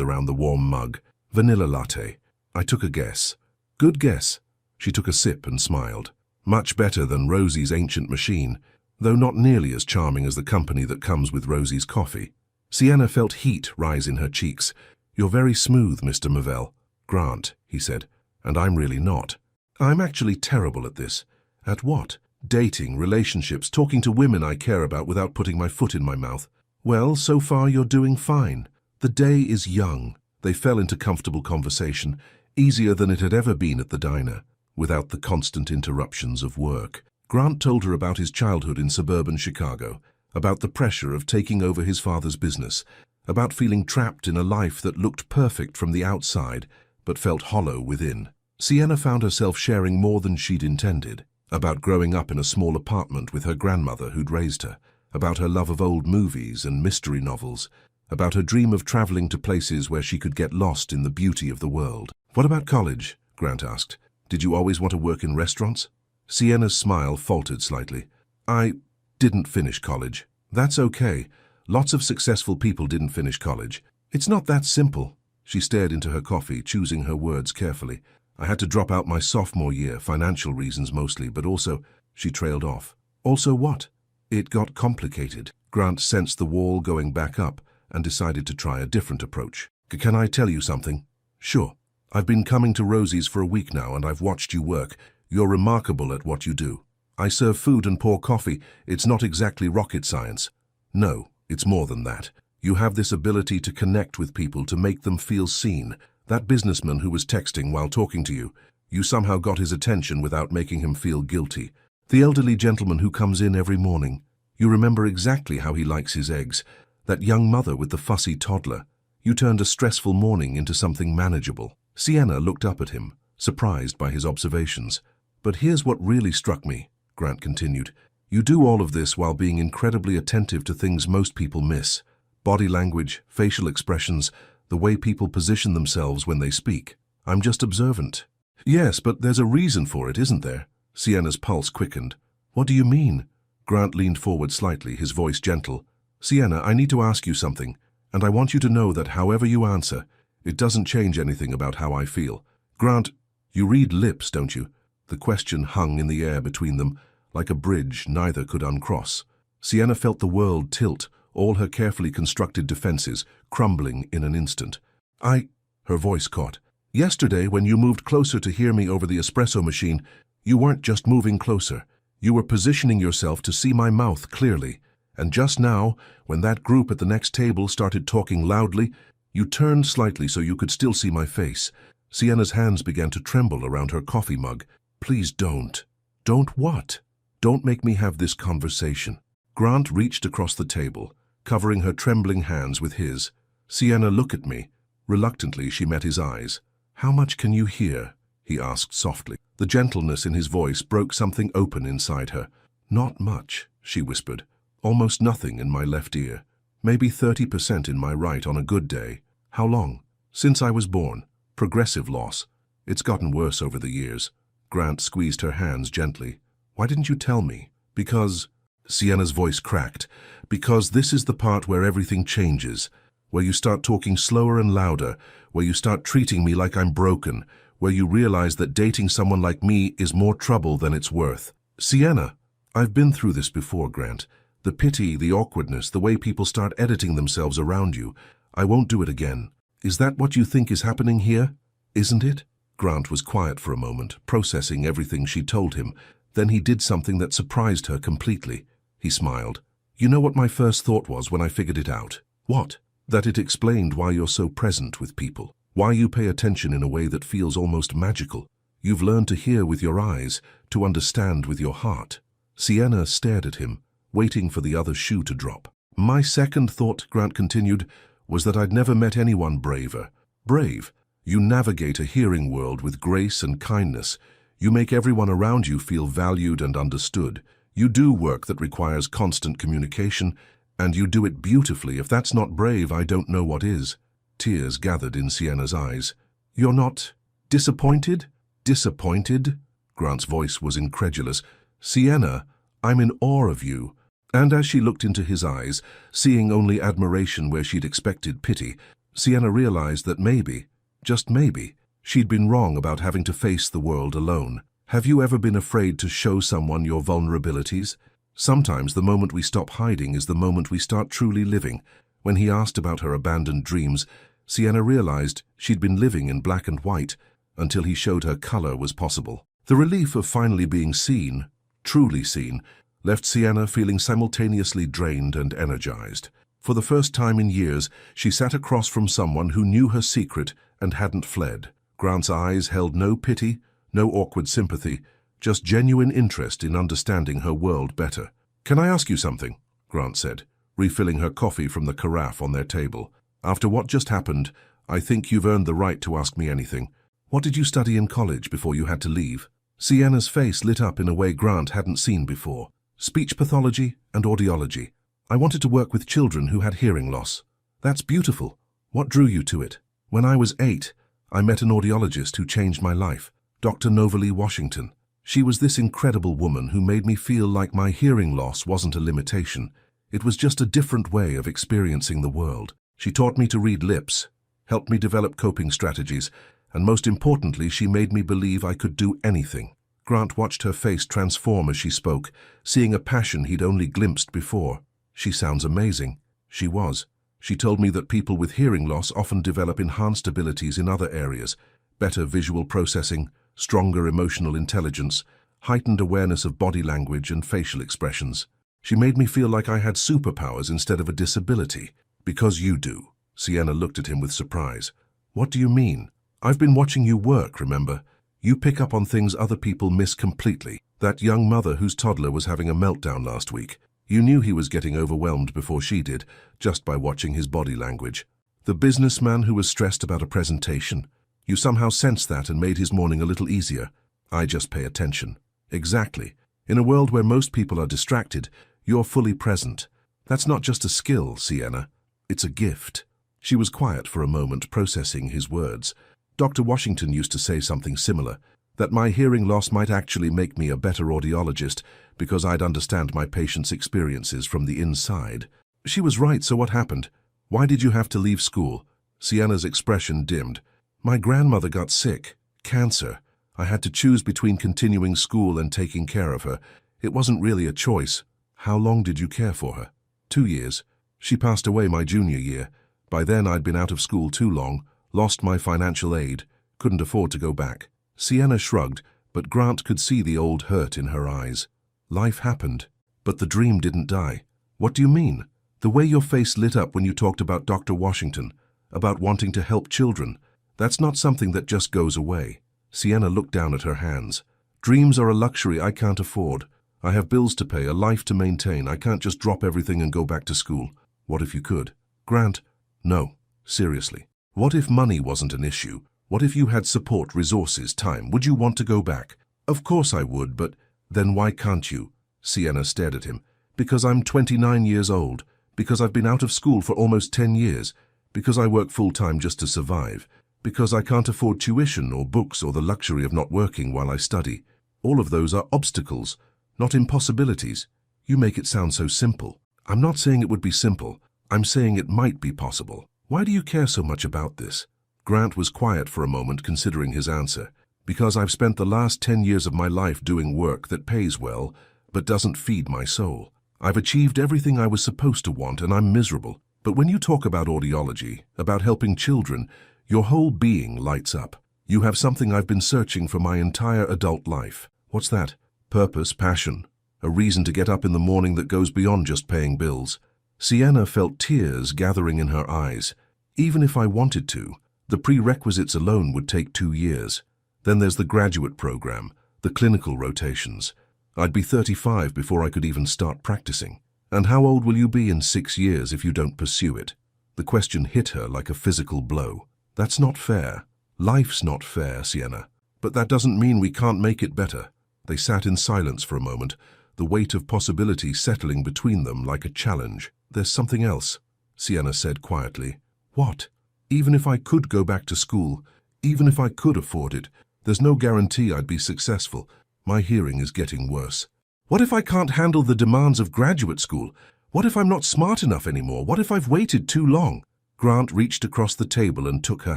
around the warm mug. "Vanilla latte." "I took a guess." "Good guess." She took a sip and smiled. "Much better than Rosie's ancient machine, though not nearly as charming as the company that comes with Rosie's coffee." Sienna felt heat rise in her cheeks. "You're very smooth, Mr. Mavell." "Grant," he said, "and I'm really not. I'm actually terrible at this." "At what?" "Dating, relationships, talking to women I care about without putting my foot in my mouth." "Well, so far you're doing fine." The day is young. They fell into comfortable conversation, easier than it had ever been at the diner, without the constant interruptions of work. Grant told her about his childhood in suburban Chicago, about the pressure of taking over his father's business, about feeling trapped in a life that looked perfect from the outside but felt hollow within. Sienna found herself sharing more than she'd intended, about growing up in a small apartment with her grandmother who'd raised her, about her love of old movies and mystery novels, about her dream of traveling to places where she could get lost in the beauty of the world. "What about college?" Grant asked. "Did you always want to work in restaurants?" Sienna's smile faltered slightly. "I didn't finish college." "That's okay. Lots of successful people didn't finish college. It's not that simple." She stared into her coffee, choosing her words carefully. "I had to drop out my sophomore year, financial reasons mostly, but also—" She trailed off. "Also what?" "It got complicated." Grant sensed the wall going back up and decided to try a different approach. "Can I tell you something?" "Sure. I've been coming to Rosie's for a week now and I've watched you work. You're remarkable at what you do. I serve food and pour coffee. It's not exactly rocket science." "No, it's more than that. You have this ability to connect with people, to make them feel seen. That businessman who was texting while talking to you, you somehow got his attention without making him feel guilty. The elderly gentleman who comes in every morning, you remember exactly how he likes his eggs. That young mother with the fussy toddler, you turned a stressful morning into something manageable." Sienna looked up at him, surprised by his observations. "But here's what really struck me," Grant continued. "You do all of this while being incredibly attentive to things most people miss. Body language, facial expressions, the way people position themselves when they speak. I'm just observant." "Yes, but there's a reason for it, isn't there?" Sienna's pulse quickened. "What do you mean?" Grant leaned forward slightly, his voice gentle. "Sienna, I need to ask you something, and I want you to know that however you answer, it doesn't change anything about how I feel." "Grant, you read lips, don't you?" The question hung in the air between them, like a bridge neither could uncross. Sienna felt the world tilt, all her carefully constructed defenses crumbling in an instant. Her voice caught. "Yesterday, when you moved closer to hear me over the espresso machine, you weren't just moving closer. You were positioning yourself to see my mouth clearly. And just now, when that group at the next table started talking loudly, you turned slightly so you could still see my face." Sienna's hands began to tremble around her coffee mug. "Please don't." "Don't what?" "Don't make me have this conversation." Grant reached across the table, covering her trembling hands with his. "Sienna, look at me." Reluctantly, she met his eyes. "How much can you hear?" he asked softly. The gentleness in his voice broke something open inside her. "Not much," she whispered. "Almost nothing in my left ear. Maybe 30% in my right on a good day." "How long?" "Since I was born. Progressive loss. It's gotten worse over the years." Grant squeezed her hands gently. "Why didn't you tell me?" "Because—" Sienna's voice cracked. "Because this is the part where everything changes, where you start talking slower and louder, where you start treating me like I'm broken, where you realize that dating someone like me is more trouble than it's worth." "Sienna, I've been through this before, Grant. The pity, the awkwardness, the way people start editing themselves around you. I won't do it again." "Is that what you think is happening here?" "Isn't it?" Grant was quiet for a moment, processing everything she told him. Then he did something that surprised her completely. He smiled. "You know what my first thought was when I figured it out?" "What?" "That it explained why you're so present with people, why you pay attention in a way that feels almost magical. You've learned to hear with your eyes, to understand with your heart." Sienna stared at him, waiting for the other shoe to drop. "My second thought," Grant continued, "was that I'd never met anyone braver." "Brave? You navigate a hearing world with grace and kindness. You make everyone around you feel valued and understood. You do work that requires constant communication, and you do it beautifully. If that's not brave, I don't know what is." Tears gathered in Sienna's eyes. "You're not disappointed?" "Disappointed?" Grant's voice was incredulous. "Sienna, I'm in awe of you." And as she looked into his eyes, seeing only admiration where she'd expected pity, Sienna realized that maybe, just maybe, she'd been wrong about having to face the world alone. Have you ever been afraid to show someone your vulnerabilities? Sometimes the moment we stop hiding is the moment we start truly living. When he asked about her abandoned dreams, Sienna realized she'd been living in black and white until he showed her color was possible. The relief of finally being seen, truly seen, left Sienna feeling simultaneously drained and energized. For the first time in years, she sat across from someone who knew her secret and hadn't fled. Grant's eyes held no pity, no awkward sympathy, just genuine interest in understanding her world better. "Can I ask you something?" Grant said, refilling her coffee from the carafe on their table. "After what just happened, I think you've earned the right to ask me anything. What did you study in college before you had to leave?" Sienna's face lit up in a way Grant hadn't seen before. "Speech pathology and audiology." I wanted to work with children who had hearing loss. That's beautiful. What drew you to it? When I was 8, I met an audiologist who changed my life, Dr. Novalee Washington. She was this incredible woman who made me feel like my hearing loss wasn't a limitation. It was just a different way of experiencing the world. She taught me to read lips, helped me develop coping strategies, and most importantly, she made me believe I could do anything. Grant watched her face transform as she spoke, seeing a passion he'd only glimpsed before. She sounds amazing. She was. She told me that people with hearing loss often develop enhanced abilities in other areas, better visual processing, stronger emotional intelligence, heightened awareness of body language and facial expressions. She made me feel like I had superpowers instead of a disability. Because you do. Sienna looked at him with surprise. What do you mean? I've been watching you work, remember? You pick up on things other people miss completely. That young mother whose toddler was having a meltdown last week. You knew he was getting overwhelmed before she did, just by watching his body language. The businessman who was stressed about a presentation. You somehow sensed that and made his morning a little easier. I just pay attention. Exactly. In a world where most people are distracted, you're fully present. That's not just a skill, Sienna. It's a gift. She was quiet for a moment, processing his words. Dr. Washington used to say something similar, that my hearing loss might actually make me a better audiologist because I'd understand my patients' experiences from the inside. She was right, so what happened? Why did you have to leave school? Sienna's expression dimmed. My grandmother got sick. Cancer. I had to choose between continuing school and taking care of her. It wasn't really a choice. How long did you care for her? 2 years. She passed away my junior year. By then I'd been out of school too long, lost my financial aid, couldn't afford to go back. Sienna shrugged, but Grant could see the old hurt in her eyes. Life happened, but the dream didn't die. What do you mean? The way your face lit up when you talked about Dr. Washington, about wanting to help children, that's not something that just goes away. Sienna looked down at her hands. Dreams are a luxury I can't afford. I have bills to pay, a life to maintain. I can't just drop everything and go back to school. What if you could? Grant, no, seriously. What if money wasn't an issue? What if you had support, resources, time? Would you want to go back? Of course I would, but then why can't you? Sienna stared at him. Because I'm 29 years old. Because I've been out of school for almost 10 years. Because I work full-time just to survive. Because I can't afford tuition or books or the luxury of not working while I study. All of those are obstacles, not impossibilities. You make it sound so simple. I'm not saying it would be simple. I'm saying it might be possible. Why do you care so much about this? Grant was quiet for a moment, considering his answer. Because I've spent the last 10 years of my life doing work that pays well, but doesn't feed my soul. I've achieved everything I was supposed to want, and I'm miserable. But when you talk about audiology, about helping children, your whole being lights up. You have something I've been searching for my entire adult life. What's that? Purpose, passion. A reason to get up in the morning that goes beyond just paying bills. Sienna felt tears gathering in her eyes. Even if I wanted to, the prerequisites alone would take 2 years. Then there's the graduate program, the clinical rotations. I'd be 35 before I could even start practicing. And how old will you be in 6 years if you don't pursue it? The question hit her like a physical blow. That's not fair. Life's not fair, Sienna. But that doesn't mean we can't make it better. They sat in silence for a moment, the weight of possibility settling between them like a challenge. There's something else, Sienna said quietly. What? Even if I could go back to school, even if I could afford it, there's no guarantee I'd be successful. My hearing is getting worse. What if I can't handle the demands of graduate school? What if I'm not smart enough anymore? What if I've waited too long? Grant reached across the table and took her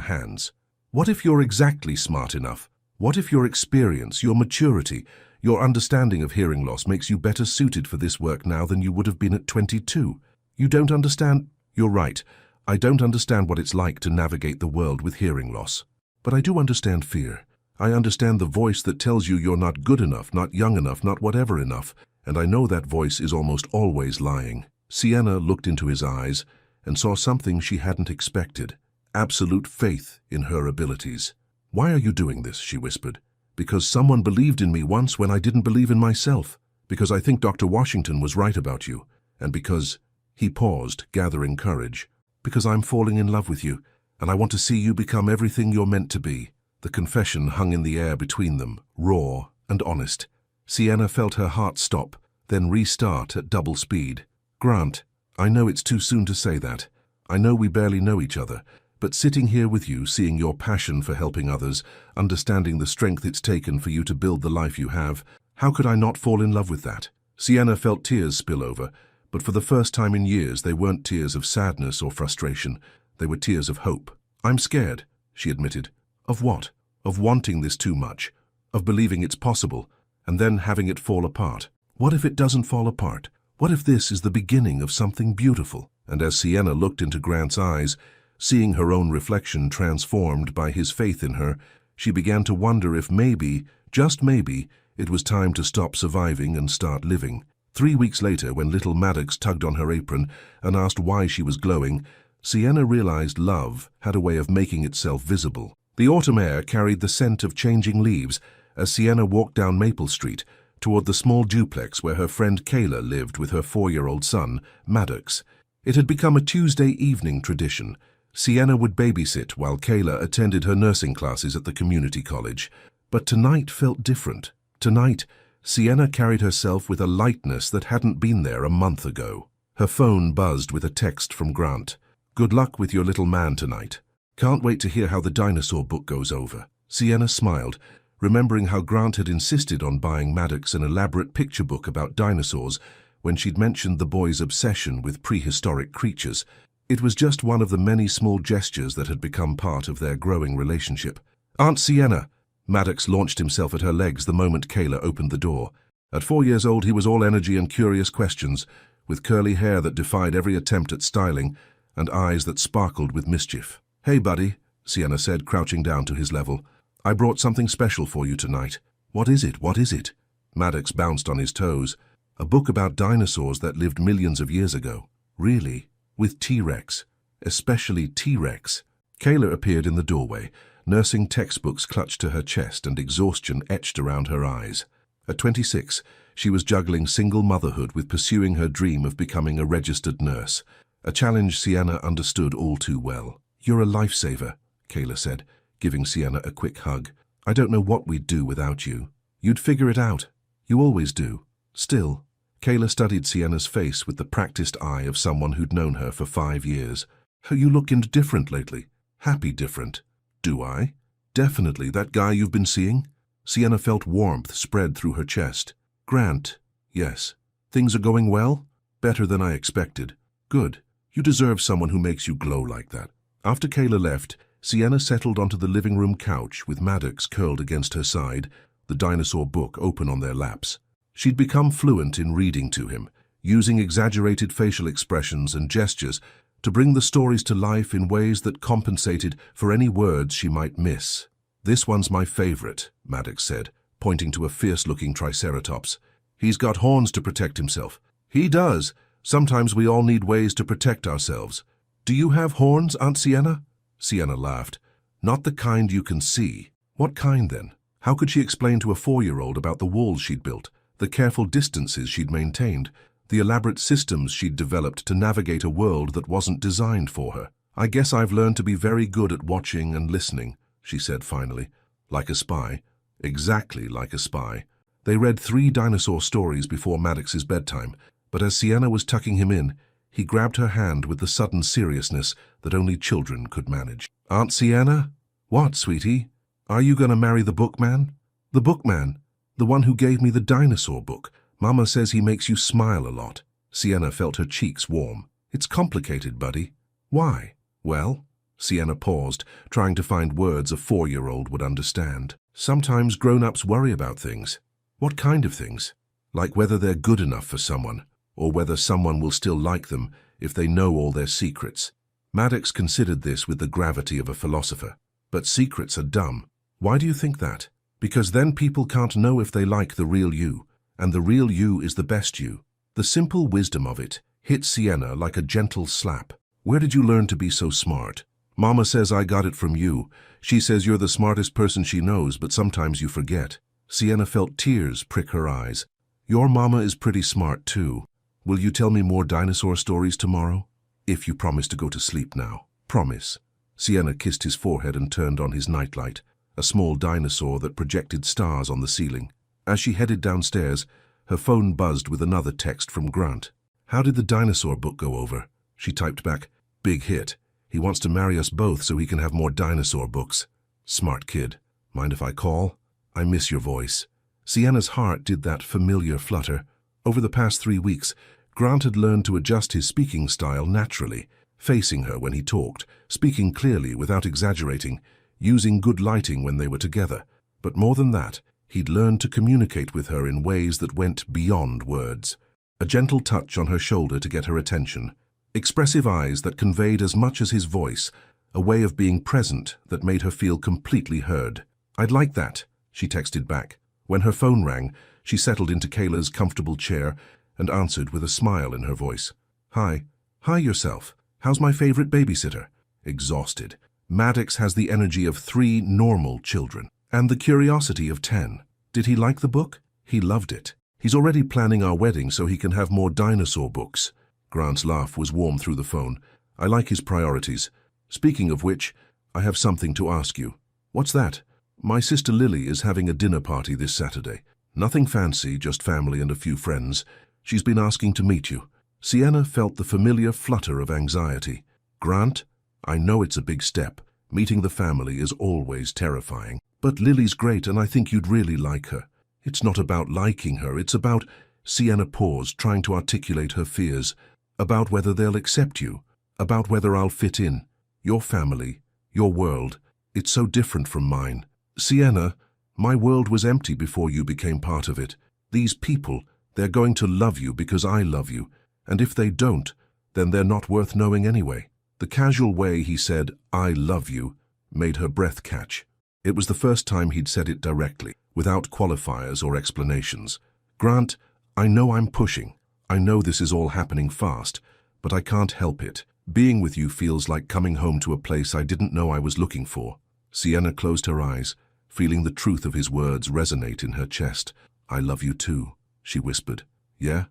hands. What if you're exactly smart enough? What if your experience, your maturity, your understanding of hearing loss makes you better suited for this work now than you would have been at 22? You don't understand? You're right. I don't understand what it's like to navigate the world with hearing loss. But I do understand fear. I understand the voice that tells you you're not good enough, not young enough, not whatever enough. And I know that voice is almost always lying. Sienna looked into his eyes and saw something she hadn't expected. Absolute faith in her abilities. Why are you doing this? She whispered. Because someone believed in me once when I didn't believe in myself. Because I think Dr. Washington was right about you. And because... He paused, gathering courage. Because I'm falling in love with you, and I want to see you become everything you're meant to be. The confession hung in the air between them, raw and honest. Sienna felt her heart stop, then restart at double speed. Grant, I know it's too soon to say that. I know we barely know each other, but sitting here with you, seeing your passion for helping others, understanding the strength it's taken for you to build the life you have, how could I not fall in love with that? Sienna felt tears spill over, but for the first time in years they weren't tears of sadness or frustration. They were tears of hope. I'm scared, she admitted. Of what? Of wanting this too much, of believing it's possible, and then having it fall apart. What if it doesn't fall apart? What if this is the beginning of something beautiful? And as Sienna looked into Grant's eyes, seeing her own reflection transformed by his faith in her, she began to wonder if maybe, just maybe, it was time to stop surviving and start living. 3 weeks later, when little Maddox tugged on her apron and asked why she was glowing, Sienna realized love had a way of making itself visible. The autumn air carried the scent of changing leaves as Sienna walked down Maple Street toward the small duplex where her friend Kayla lived with her 4-year-old son, Maddox. It had become a Tuesday evening tradition. Sienna would babysit while Kayla attended her nursing classes at the community college. But tonight felt different. Tonight, Sienna carried herself with a lightness that hadn't been there a month ago. Her phone buzzed with a text from Grant. "Good luck with your little man tonight. Can't wait to hear how the dinosaur book goes over." Sienna smiled, remembering how Grant had insisted on buying Maddox an elaborate picture book about dinosaurs when she'd mentioned the boy's obsession with prehistoric creatures. It was just one of the many small gestures that had become part of their growing relationship. "Aunt Sienna!" Maddox launched himself at her legs the moment Kayla opened the door. At 4 years old, he was all energy and curious questions, with curly hair that defied every attempt at styling and eyes that sparkled with mischief. "Hey, buddy," Sienna said, crouching down to his level. "I brought something special for you tonight." "What is it? What is it?" Maddox bounced on his toes. "A book about dinosaurs that lived millions of years ago." "Really? With T-Rex? Especially T-Rex?" Kayla appeared in the doorway, nursing textbooks clutched to her chest and exhaustion etched around her eyes. At 26, she was juggling single motherhood with pursuing her dream of becoming a registered nurse, a challenge Sienna understood all too well. "You're a lifesaver," Kayla said, giving Sienna a quick hug. "I don't know what we'd do without you." "You'd figure it out. You always do." Still, Kayla studied Sienna's face with the practiced eye of someone who'd known her for 5 years. "You looking different lately. Happy different." "Do I?" "Definitely. That guy you've been seeing?" Sienna felt warmth spread through her chest. "Grant." "Yes." "Things are going well?" "Better than I expected." "Good. You deserve someone who makes you glow like that." After Kayla left, Sienna settled onto the living room couch with Maddox curled against her side, the dinosaur book open on their laps. She'd become fluent in reading to him, using exaggerated facial expressions and gestures to bring the stories to life in ways that compensated for any words she might miss. "This one's my favorite," Maddox said, pointing to a fierce-looking triceratops. "He's got horns to protect himself." "He does. Sometimes we all need ways to protect ourselves." "Do you have horns, Aunt Sienna?" Sienna laughed. "Not the kind you can see." "What kind, then?" How could she explain to a 4-year-old about the walls she'd built, the careful distances she'd maintained, the elaborate systems she'd developed to navigate a world that wasn't designed for her? "I guess I've learned to be very good at watching and listening," she said finally. "Like a spy." Exactly like a spy. They read 3 dinosaur stories before Maddox's bedtime, but as Sienna was tucking him in, he grabbed her hand with the sudden seriousness that only children could manage. "Aunt Sienna?" "What, sweetie? Are you going to marry the bookman?" "The bookman? The one who gave me the dinosaur book. Mama says he makes you smile a lot." Sienna felt her cheeks warm. "It's complicated, buddy." "Why?" "Well," Sienna paused, trying to find words a 4-year-old would understand. "Sometimes grown-ups worry about things." "What kind of things?" "Like whether they're good enough for someone, or whether someone will still like them if they know all their secrets." Maddox considered this with the gravity of a philosopher. "But secrets are dumb." "Why do you think that?" "Because then people can't know if they like the real you, and the real you is the best you." The simple wisdom of it hit Sienna like a gentle slap. "Where did you learn to be so smart?" "Mama says I got it from you. She says you're the smartest person she knows, but sometimes you forget." Sienna felt tears prick her eyes. "Your mama is pretty smart, too. Will you tell me more dinosaur stories tomorrow? If you promise to go to sleep now." "Promise." Sienna kissed his forehead and turned on his nightlight, a small dinosaur that projected stars on the ceiling. As she headed downstairs, her phone buzzed with another text from Grant. How did the dinosaur book go over? She typed back, big hit. He wants to marry us both so he can have more dinosaur books. Smart kid. Mind if I call? I miss your voice. Sienna's heart did that familiar flutter. Over the past 3 weeks, Grant had learned to adjust his speaking style naturally, facing her when he talked, speaking clearly without exaggerating, using good lighting when they were together. But more than that, he'd learned to communicate with her in ways that went beyond words. A gentle touch on her shoulder to get her attention. Expressive eyes that conveyed as much as his voice, a way of being present that made her feel completely heard. I'd like that, she texted back. When her phone rang, she settled into Kayla's comfortable chair and answered with a smile in her voice. Hi. Hi yourself. How's my favorite babysitter? Exhausted. Maddox has the energy of 3 normal children and the curiosity of 10. Did he like the book? He loved it. He's already planning our wedding so he can have more dinosaur books. Grant's laugh was warm through the phone. I like his priorities. Speaking of which, I have something to ask you. What's that? My sister Lily is having a dinner party this Saturday. Nothing fancy, just family and a few friends. She's been asking to meet you. Sienna felt the familiar flutter of anxiety. Grant, I know it's a big step. Meeting the family is always terrifying. But Lily's great and I think you'd really like her. It's not about liking her, it's about... Sienna paused, trying to articulate her fears. About whether they'll accept you. About whether I'll fit in. Your family, your world, it's so different from mine. Sienna, my world was empty before you became part of it. These people, they're going to love you because I love you. And if they don't, then they're not worth knowing anyway. The casual way he said, I love you, made her breath catch. It was the first time he'd said it directly, without qualifiers or explanations. Grant, I know I'm pushing. I know this is all happening fast, but I can't help it. Being with you feels like coming home to a place I didn't know I was looking for. Sienna closed her eyes, feeling the truth of his words resonate in her chest. I love you too, she whispered. Yeah,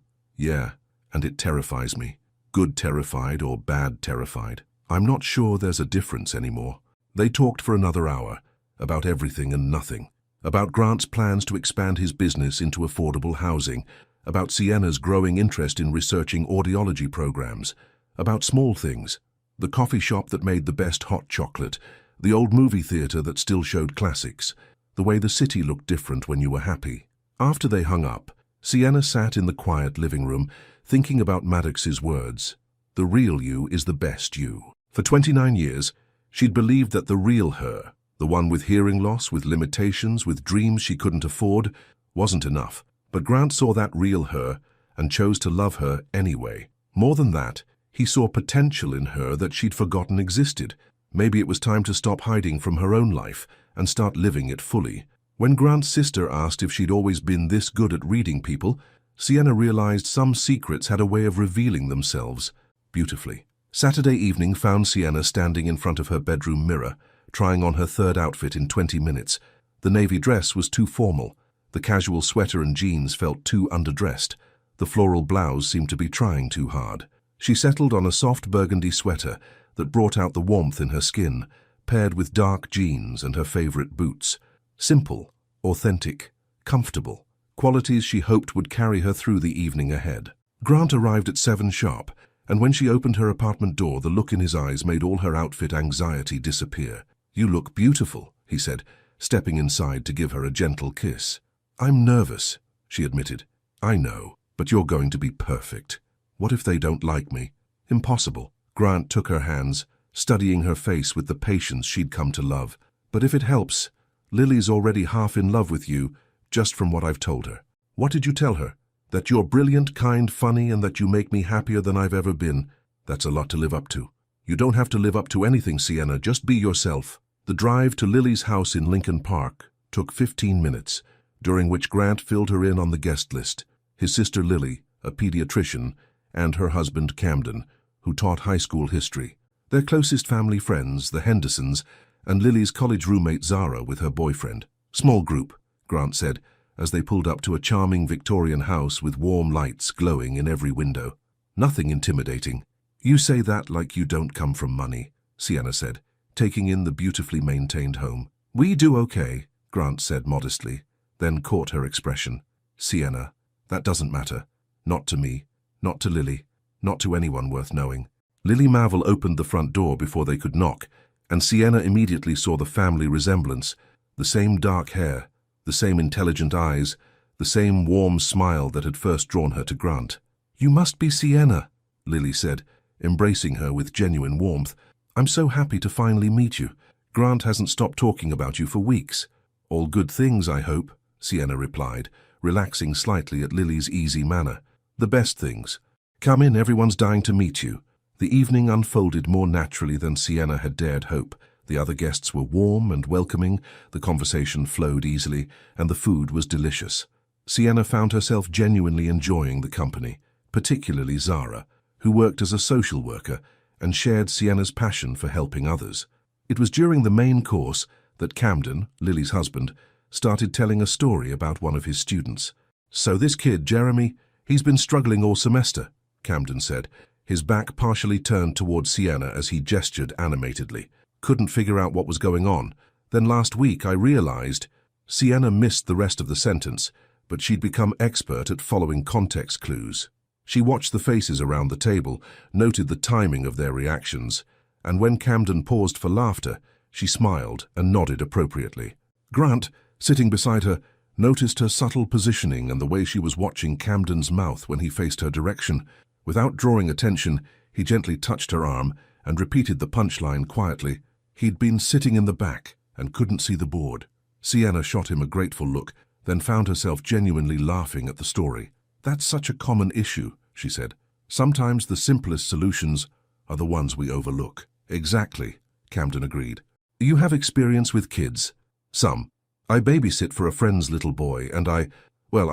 and it terrifies me. Good terrified or bad terrified. I'm not sure there's a difference anymore. They talked for another hour, about everything and nothing. About Grant's plans to expand his business into affordable housing, about Sienna's growing interest in researching audiology programs, about small things, the coffee shop that made the best hot chocolate, the old movie theater that still showed classics, the way the city looked different when you were happy. After they hung up, Sienna sat in the quiet living room, thinking about Maddox's words. The real you is the best you. For 29 years, she'd believed that the real her, the one with hearing loss, with limitations, with dreams she couldn't afford, wasn't enough. But Grant saw that real her and chose to love her anyway. More than that, he saw potential in her that she'd forgotten existed. Maybe it was time to stop hiding from her own life and start living it fully. When Grant's sister asked if she'd always been this good at reading people, Sienna realized some secrets had a way of revealing themselves beautifully. Saturday evening found Sienna standing in front of her bedroom mirror, trying on her third outfit in 20 minutes. The navy dress was too formal. The casual sweater and jeans felt too underdressed. The floral blouse seemed to be trying too hard. She settled on a soft burgundy sweater that brought out the warmth in her skin, paired with dark jeans and her favorite boots. Simple, authentic, comfortable, qualities she hoped would carry her through the evening ahead. Grant arrived at 7 sharp, and when she opened her apartment door, the look in his eyes made all her outfit anxiety disappear. You look beautiful, he said, stepping inside to give her a gentle kiss. I'm nervous, she admitted. I know, but you're going to be perfect. What if they don't like me? Impossible. Grant took her hands, studying her face with the patience she'd come to love. But if it helps, Lily's already half in love with you, just from what I've told her. What did you tell her? That you're brilliant, kind, funny, and that you make me happier than I've ever been. That's a lot to live up to. You don't have to live up to anything, Sienna, just be yourself. The drive to Lily's house in Lincoln Park took 15 minutes, during which Grant filled her in on the guest list. His sister Lily, a pediatrician, and her husband Camden, who taught high school history. Their closest family friends, the Hendersons, and Lily's college roommate Zara with her boyfriend. Small group, Grant said, as they pulled up to a charming Victorian house with warm lights glowing in every window. Nothing intimidating. You say that like you don't come from money, Sienna said, taking in the beautifully maintained home. We do okay, Grant said modestly, then caught her expression. Sienna, that doesn't matter. Not to me, not to Lily. not to anyone worth knowing. Lily Marvel opened the front door before they could knock, and Sienna immediately saw the family resemblance, the same dark hair, the same intelligent eyes, the same warm smile that had first drawn her to Grant. "You must be Sienna," Lily said, embracing her with genuine warmth. "I'm so happy to finally meet you. Grant hasn't stopped talking about you for weeks." "All good things, I hope," Sienna replied, relaxing slightly at Lily's easy manner. "The best things. Come in, everyone's dying to meet you." The evening unfolded more naturally than Sienna had dared hope. The other guests were warm and welcoming, the conversation flowed easily, and the food was delicious. Sienna found herself genuinely enjoying the company, particularly Zara, who worked as a social worker and shared Sienna's passion for helping others. It was during the main course that Camden, Lily's husband, started telling a story about one of his students. "So this kid, Jeremy, he's been struggling all semester," Camden said, his back partially turned towards Sienna as he gestured animatedly. "Couldn't figure out what was going on. Then last week I realized—" Sienna missed the rest of the sentence, but she'd become expert at following context clues. She watched the faces around the table, noted the timing of their reactions, and when Camden paused for laughter, she smiled and nodded appropriately. Grant, sitting beside her, noticed her subtle positioning and the way she was watching Camden's mouth when he faced her direction. Without drawing attention, he gently touched her arm and repeated the punchline quietly. He'd been sitting in the back and couldn't see the board. Sienna shot him a grateful look, then found herself genuinely laughing at the story. "That's such a common issue," she said. "Sometimes the simplest solutions are the ones we overlook." "Exactly," Camden agreed. "You have experience with kids?" "Some. I babysit for a friend's little boy, and I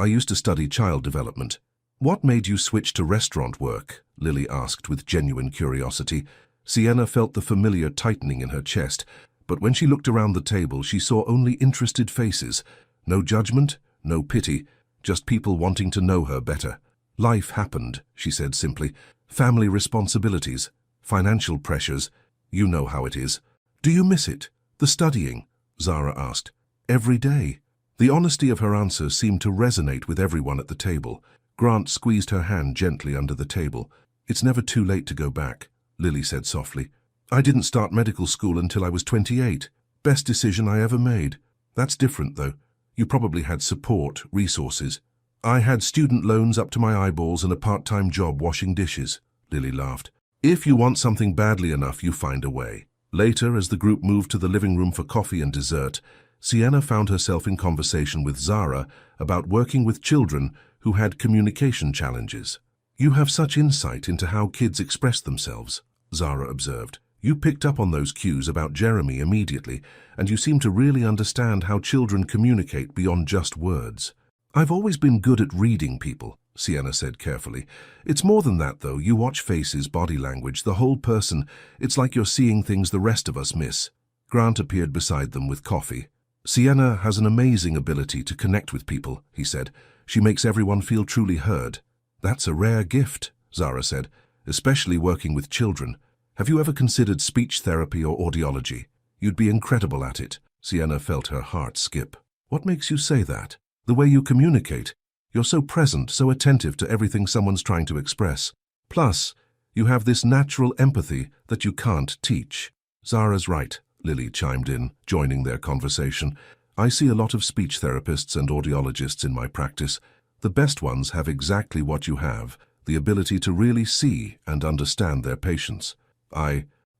used to study child development." "What made you switch to restaurant work?" Lily asked with genuine curiosity. Sienna felt the familiar tightening in her chest, but when she looked around the table, she saw only interested faces. No judgment, no pity, just people wanting to know her better. "Life happened," she said simply. "Family responsibilities, financial pressures. You know how it is." "Do you miss it? The studying?" Zara asked. "Every day." The honesty of her answer seemed to resonate with everyone at the table. Grant squeezed her hand gently under the table. "It's never too late to go back," Lily said softly. "I didn't start medical school until I was 28. Best decision I ever made." "That's different, though. You probably had support, resources." "I had student loans up to my eyeballs and a part-time job washing dishes," Lily laughed. "If you want something badly enough, you find a way." Later, as the group moved to the living room for coffee and dessert, Sienna found herself in conversation with Zara about working with children who had communication challenges. "You have such insight into how kids express themselves," Zara observed. "You picked up on those cues about Jeremy immediately, and you seem to really understand how children communicate beyond just words." "I've always been good at reading people," Sienna said carefully. "It's more than that, though. You watch faces, body language, the whole person. It's like you're seeing things the rest of us miss." Grant appeared beside them with coffee. "Sienna has an amazing ability to connect with people," he said. "She makes everyone feel truly heard." "That's a rare gift," Zara said, "especially working with children. Have you ever considered speech therapy or audiology? You'd be incredible at it." Sienna felt her heart skip. "What makes you say that?" "The way you communicate. You're so present, so attentive to everything someone's trying to express. Plus, you have this natural empathy that you can't teach." "Zara's right," Lily chimed in, joining their conversation. "I see a lot of speech therapists and audiologists in my practice. The best ones have exactly what you have, the ability to really see and understand their patients."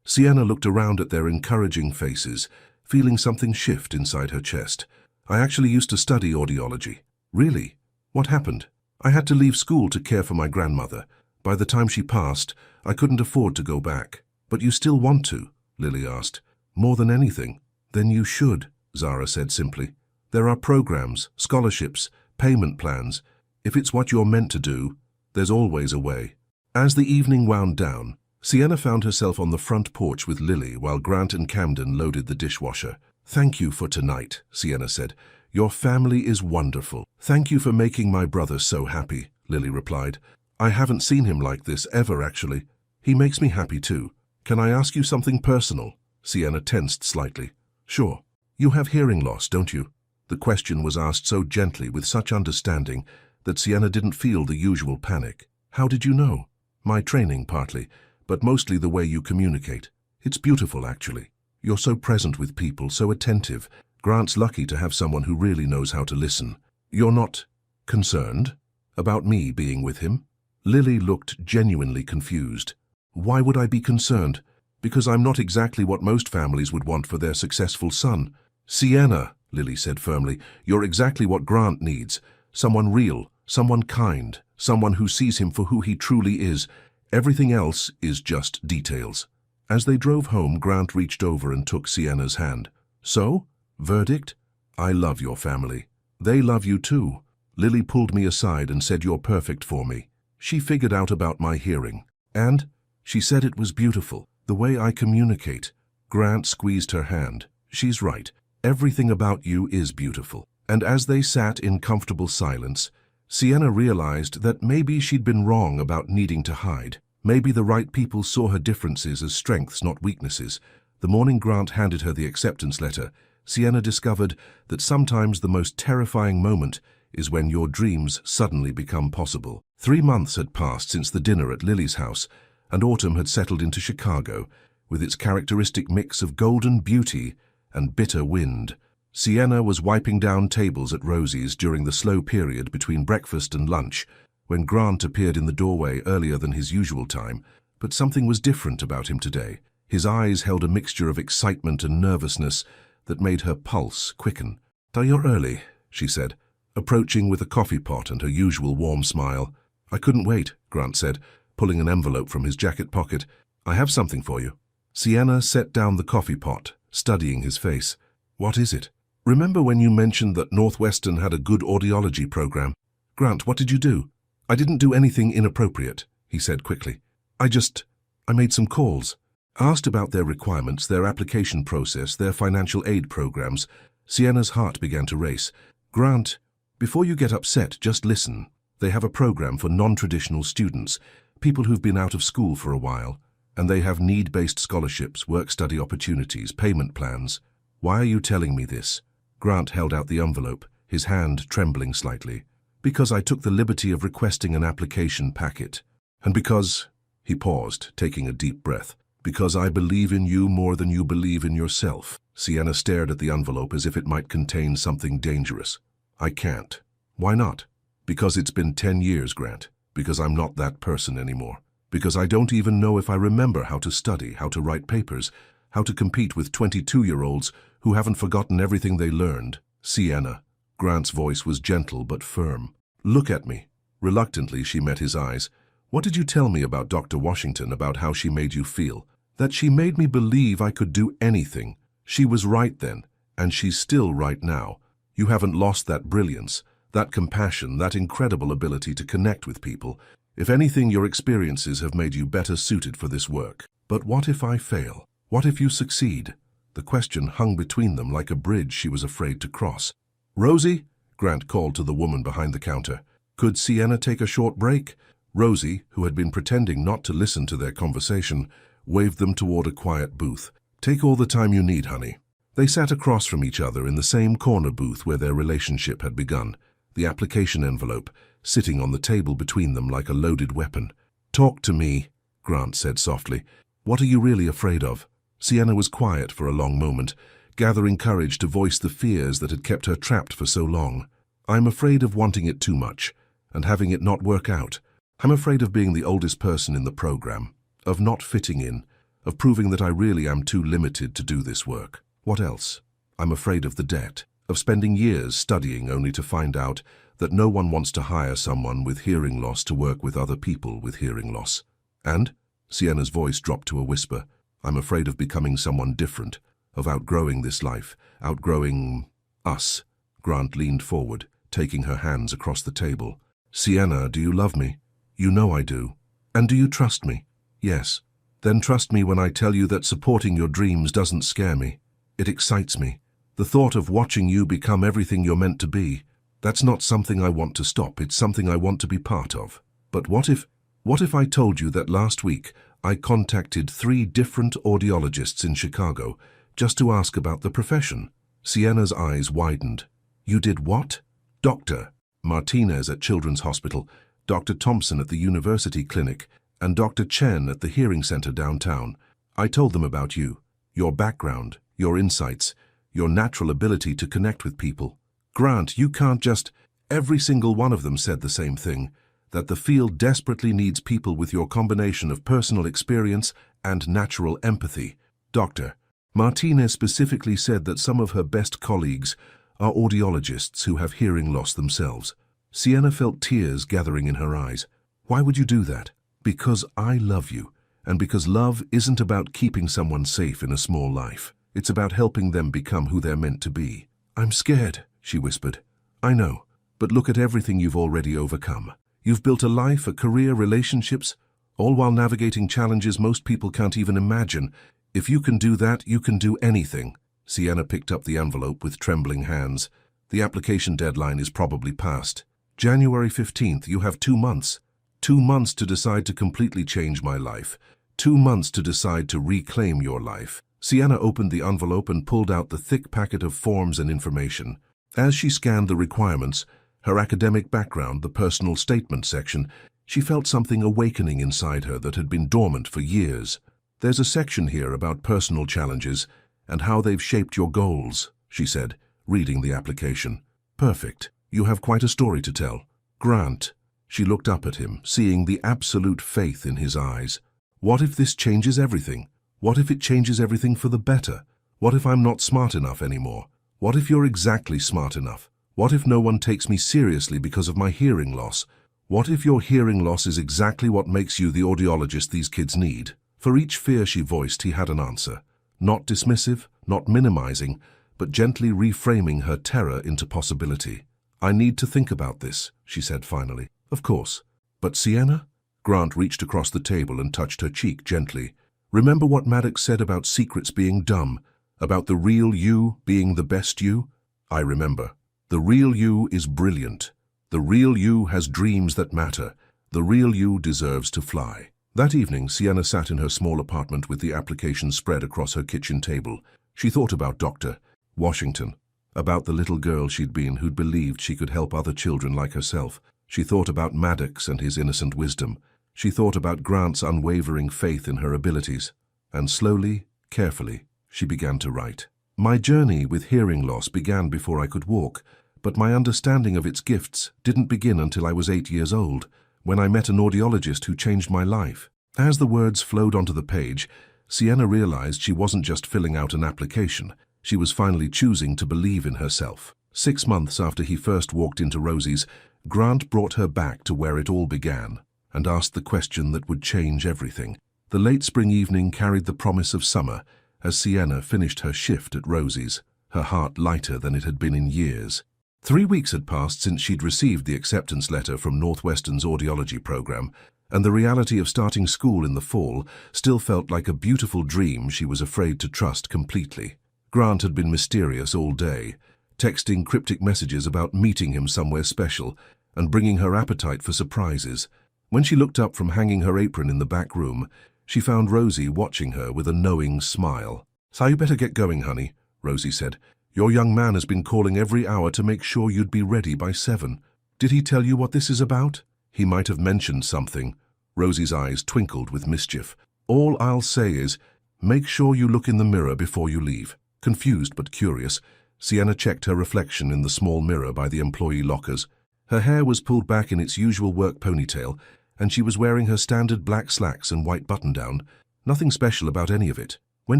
Sienna looked around at their encouraging faces, feeling something shift inside her chest. "I actually used to study audiology." "Really? What happened?" "I had to leave school to care for my grandmother. By the time she passed, I couldn't afford to go back." "But you still want to?" Lily asked. "More than anything." "Then you should," Zara said simply. "There are programs, scholarships, payment plans. If it's what you're meant to do, there's always a way." As the evening wound down, Sienna found herself on the front porch with Lily while Grant and Camden loaded the dishwasher. "Thank you for tonight," Sienna said. "Your family is wonderful." "Thank you for making my brother so happy," Lily replied. "I haven't seen him like this ever, actually. He makes me happy too. Can I ask you something personal?" Sienna tensed slightly. "Sure. You have hearing loss, don't you?" The question was asked so gently with such understanding that Sienna didn't feel the usual panic. "How did you know?" My training partly, but mostly the way you communicate. It's beautiful, actually. You're so present with people, so attentive. Grant's lucky to have someone who really knows how to listen. You're not concerned about me being with him? Lily looked genuinely confused. Why would I be concerned? Because I'm not exactly what most families would want for their successful son. Sienna, Lily said firmly, you're exactly what Grant needs. Someone real, someone kind, someone who sees him for who he truly is. Everything else is just details. As they drove home, Grant reached over and took Sienna's hand. So? Verdict? I love your family. They love you too. Lily pulled me aside and said you're perfect for me. She figured out about my hearing. And she said it was beautiful, the way I communicate. Grant squeezed her hand. She's right. Everything about you is beautiful. And as they sat in comfortable silence, Sienna realized that maybe she'd been wrong about needing to hide. Maybe the right people saw her differences as strengths, not weaknesses. The morning Grant handed her the acceptance letter, Sienna discovered that sometimes the most terrifying moment is when your dreams suddenly become possible. 3 months had passed since the dinner at Lily's house, and autumn had settled into Chicago, with its characteristic mix of golden beauty and bitter wind. Sienna was wiping down tables at Rosie's during the slow period between breakfast and lunch, when Grant appeared in the doorway earlier than his usual time, but something was different about him today. His eyes held a mixture of excitement and nervousness that made her pulse quicken. "You're early," she said, approaching with a coffee pot and her usual warm smile. "I couldn't wait," Grant said, pulling an envelope from his jacket pocket. "I have something for you." Sienna set down the coffee pot, studying his face. "What is it?" "Remember when you mentioned that Northwestern had a good audiology program?" "Grant, what did you do?" "I didn't do anything inappropriate," he said quickly. I made some calls. Asked about their requirements, their application process, their financial aid programs. Sienna's heart began to race. "Grant, before you get upset, just listen. They have a program for non-traditional students, people who've been out of school for a while, and they have need-based scholarships, work-study opportunities, payment plans. Why are you telling me this?" Grant held out the envelope, his hand trembling slightly. "Because I took the liberty of requesting an application packet. And because—" he paused, taking a deep breath. "Because I believe in you more than you believe in yourself." Sienna stared at the envelope as if it might contain something dangerous. "I can't." "Why not?" "Because it's been 10 years, Grant. Because I'm not that person anymore. Because I don't even know if I remember how to study, how to write papers, how to compete with 22-year-olds who haven't forgotten everything they learned." "Sienna." Grant's voice was gentle but firm. "Look at me." Reluctantly, she met his eyes. "What did you tell me about Dr. Washington, about how she made you feel?" "That she made me believe I could do anything. She was right then, and she's still right now. You haven't lost that brilliance, that compassion, that incredible ability to connect with people. If anything, your experiences have made you better suited for this work. But what if I fail? What if you succeed?" The question hung between them like a bridge she was afraid to cross. "Rosie," Grant called to the woman behind the counter. "Could Sienna take a short break?" Rosie, who had been pretending not to listen to their conversation, waved them toward a quiet booth. "Take all the time you need, honey." They sat across from each other in the same corner booth where their relationship had begun, the application envelope sitting on the table between them like a loaded weapon. "Talk to me," Grant said softly. "What are you really afraid of?" Sienna was quiet for a long moment, gathering courage to voice the fears that had kept her trapped for so long. "I'm afraid of wanting it too much, and having it not work out. I'm afraid of being the oldest person in the program, of not fitting in, of proving that I really am too limited to do this work. What else? I'm afraid of the debt, of spending years studying only to find out that no one wants to hire someone with hearing loss to work with other people with hearing loss. And," Sienna's voice dropped to a whisper, "I'm afraid of becoming someone different, of outgrowing this life, outgrowing us." Grant leaned forward, taking her hands across the table. "Sienna, do you love me?" "You know I do." "And do you trust me?" "Yes." "Then trust me when I tell you that supporting your dreams doesn't scare me. It excites me. The thought of watching you become everything you're meant to be, that's not something I want to stop, it's something I want to be part of." "But what if I told you that last week I contacted 3 different audiologists in Chicago just to ask about the profession?" Sienna's eyes widened. "You did what?" "Dr. Martinez at Children's Hospital, Dr. Thompson at the University Clinic, and Dr. Chen at the hearing center downtown. I told them about you, your background, your insights, your natural ability to connect with people. Grant, you can't just... Every single one of them said the same thing, that the field desperately needs people with your combination of personal experience and natural empathy. Dr. Martinez specifically said that some of her best colleagues are audiologists who have hearing loss themselves. Sienna felt tears gathering in her eyes. Why would you do that? Because I love you, and because love isn't about keeping someone safe in a small life. It's about helping them become who they're meant to be. I'm scared, she whispered. I know, but look at everything you've already overcome. You've built a life, a career, relationships, all while navigating challenges most people can't even imagine. If you can do that, you can do anything. Sienna picked up the envelope with trembling hands. The application deadline is probably past. January 15th, you have 2 months. 2 months to decide to completely change my life. 2 months to decide to reclaim your life. Sienna opened the envelope and pulled out the thick packet of forms and information. As she scanned the requirements, her academic background, the personal statement section, she felt something awakening inside her that had been dormant for years. There's a section here about personal challenges and how they've shaped your goals, she said, reading the application. Perfect. You have quite a story to tell. Grant. She looked up at him, seeing the absolute faith in his eyes. What if this changes everything? What if it changes everything for the better? What if I'm not smart enough anymore? What if you're exactly smart enough? What if no one takes me seriously because of my hearing loss? What if your hearing loss is exactly what makes you the audiologist these kids need? For each fear she voiced, he had an answer. Not dismissive, not minimizing, but gently reframing her terror into possibility. I need to think about this, she said finally. Of course. But Sienna? Grant reached across the table and touched her cheek gently. Remember what Maddox said about secrets being dumb, about the real you being the best you? I remember. The real you is brilliant. The real you has dreams that matter. The real you deserves to fly. That evening, Sienna sat in her small apartment with the application spread across her kitchen table. She thought about Dr. Washington, about the little girl she'd been who'd believed she could help other children like herself. She thought about Maddox and his innocent wisdom. She thought about Grant's unwavering faith in her abilities. And slowly, carefully, she began to write. My journey with hearing loss began before I could walk, but my understanding of its gifts didn't begin until I was 8 years old, when I met an audiologist who changed my life. As the words flowed onto the page, Sienna realized she wasn't just filling out an application. She was finally choosing to believe in herself. 6 months after he first walked into Rosie's, Grant brought her back to where it all began and asked the question that would change everything. The late spring evening carried the promise of summer as Sienna finished her shift at Rosie's, her heart lighter than it had been in years. 3 weeks had passed since she'd received the acceptance letter from Northwestern's audiology program, and the reality of starting school in the fall still felt like a beautiful dream she was afraid to trust completely. Grant had been mysterious all day, texting cryptic messages about meeting him somewhere special and bringing her appetite for surprises. When she looked up from hanging her apron in the back room, she found Rosie watching her with a knowing smile. "So you better get going, honey," Rosie said. "Your young man has been calling every hour to make sure you'd be ready by 7. Did he tell you what this is about?" "He might have mentioned something." Rosie's eyes twinkled with mischief. "All I'll say is, make sure you look in the mirror before you leave." Confused but curious, Sienna checked her reflection in the small mirror by the employee lockers. Her hair was pulled back in its usual work ponytail, and she was wearing her standard black slacks and white button-down. Nothing special about any of it. When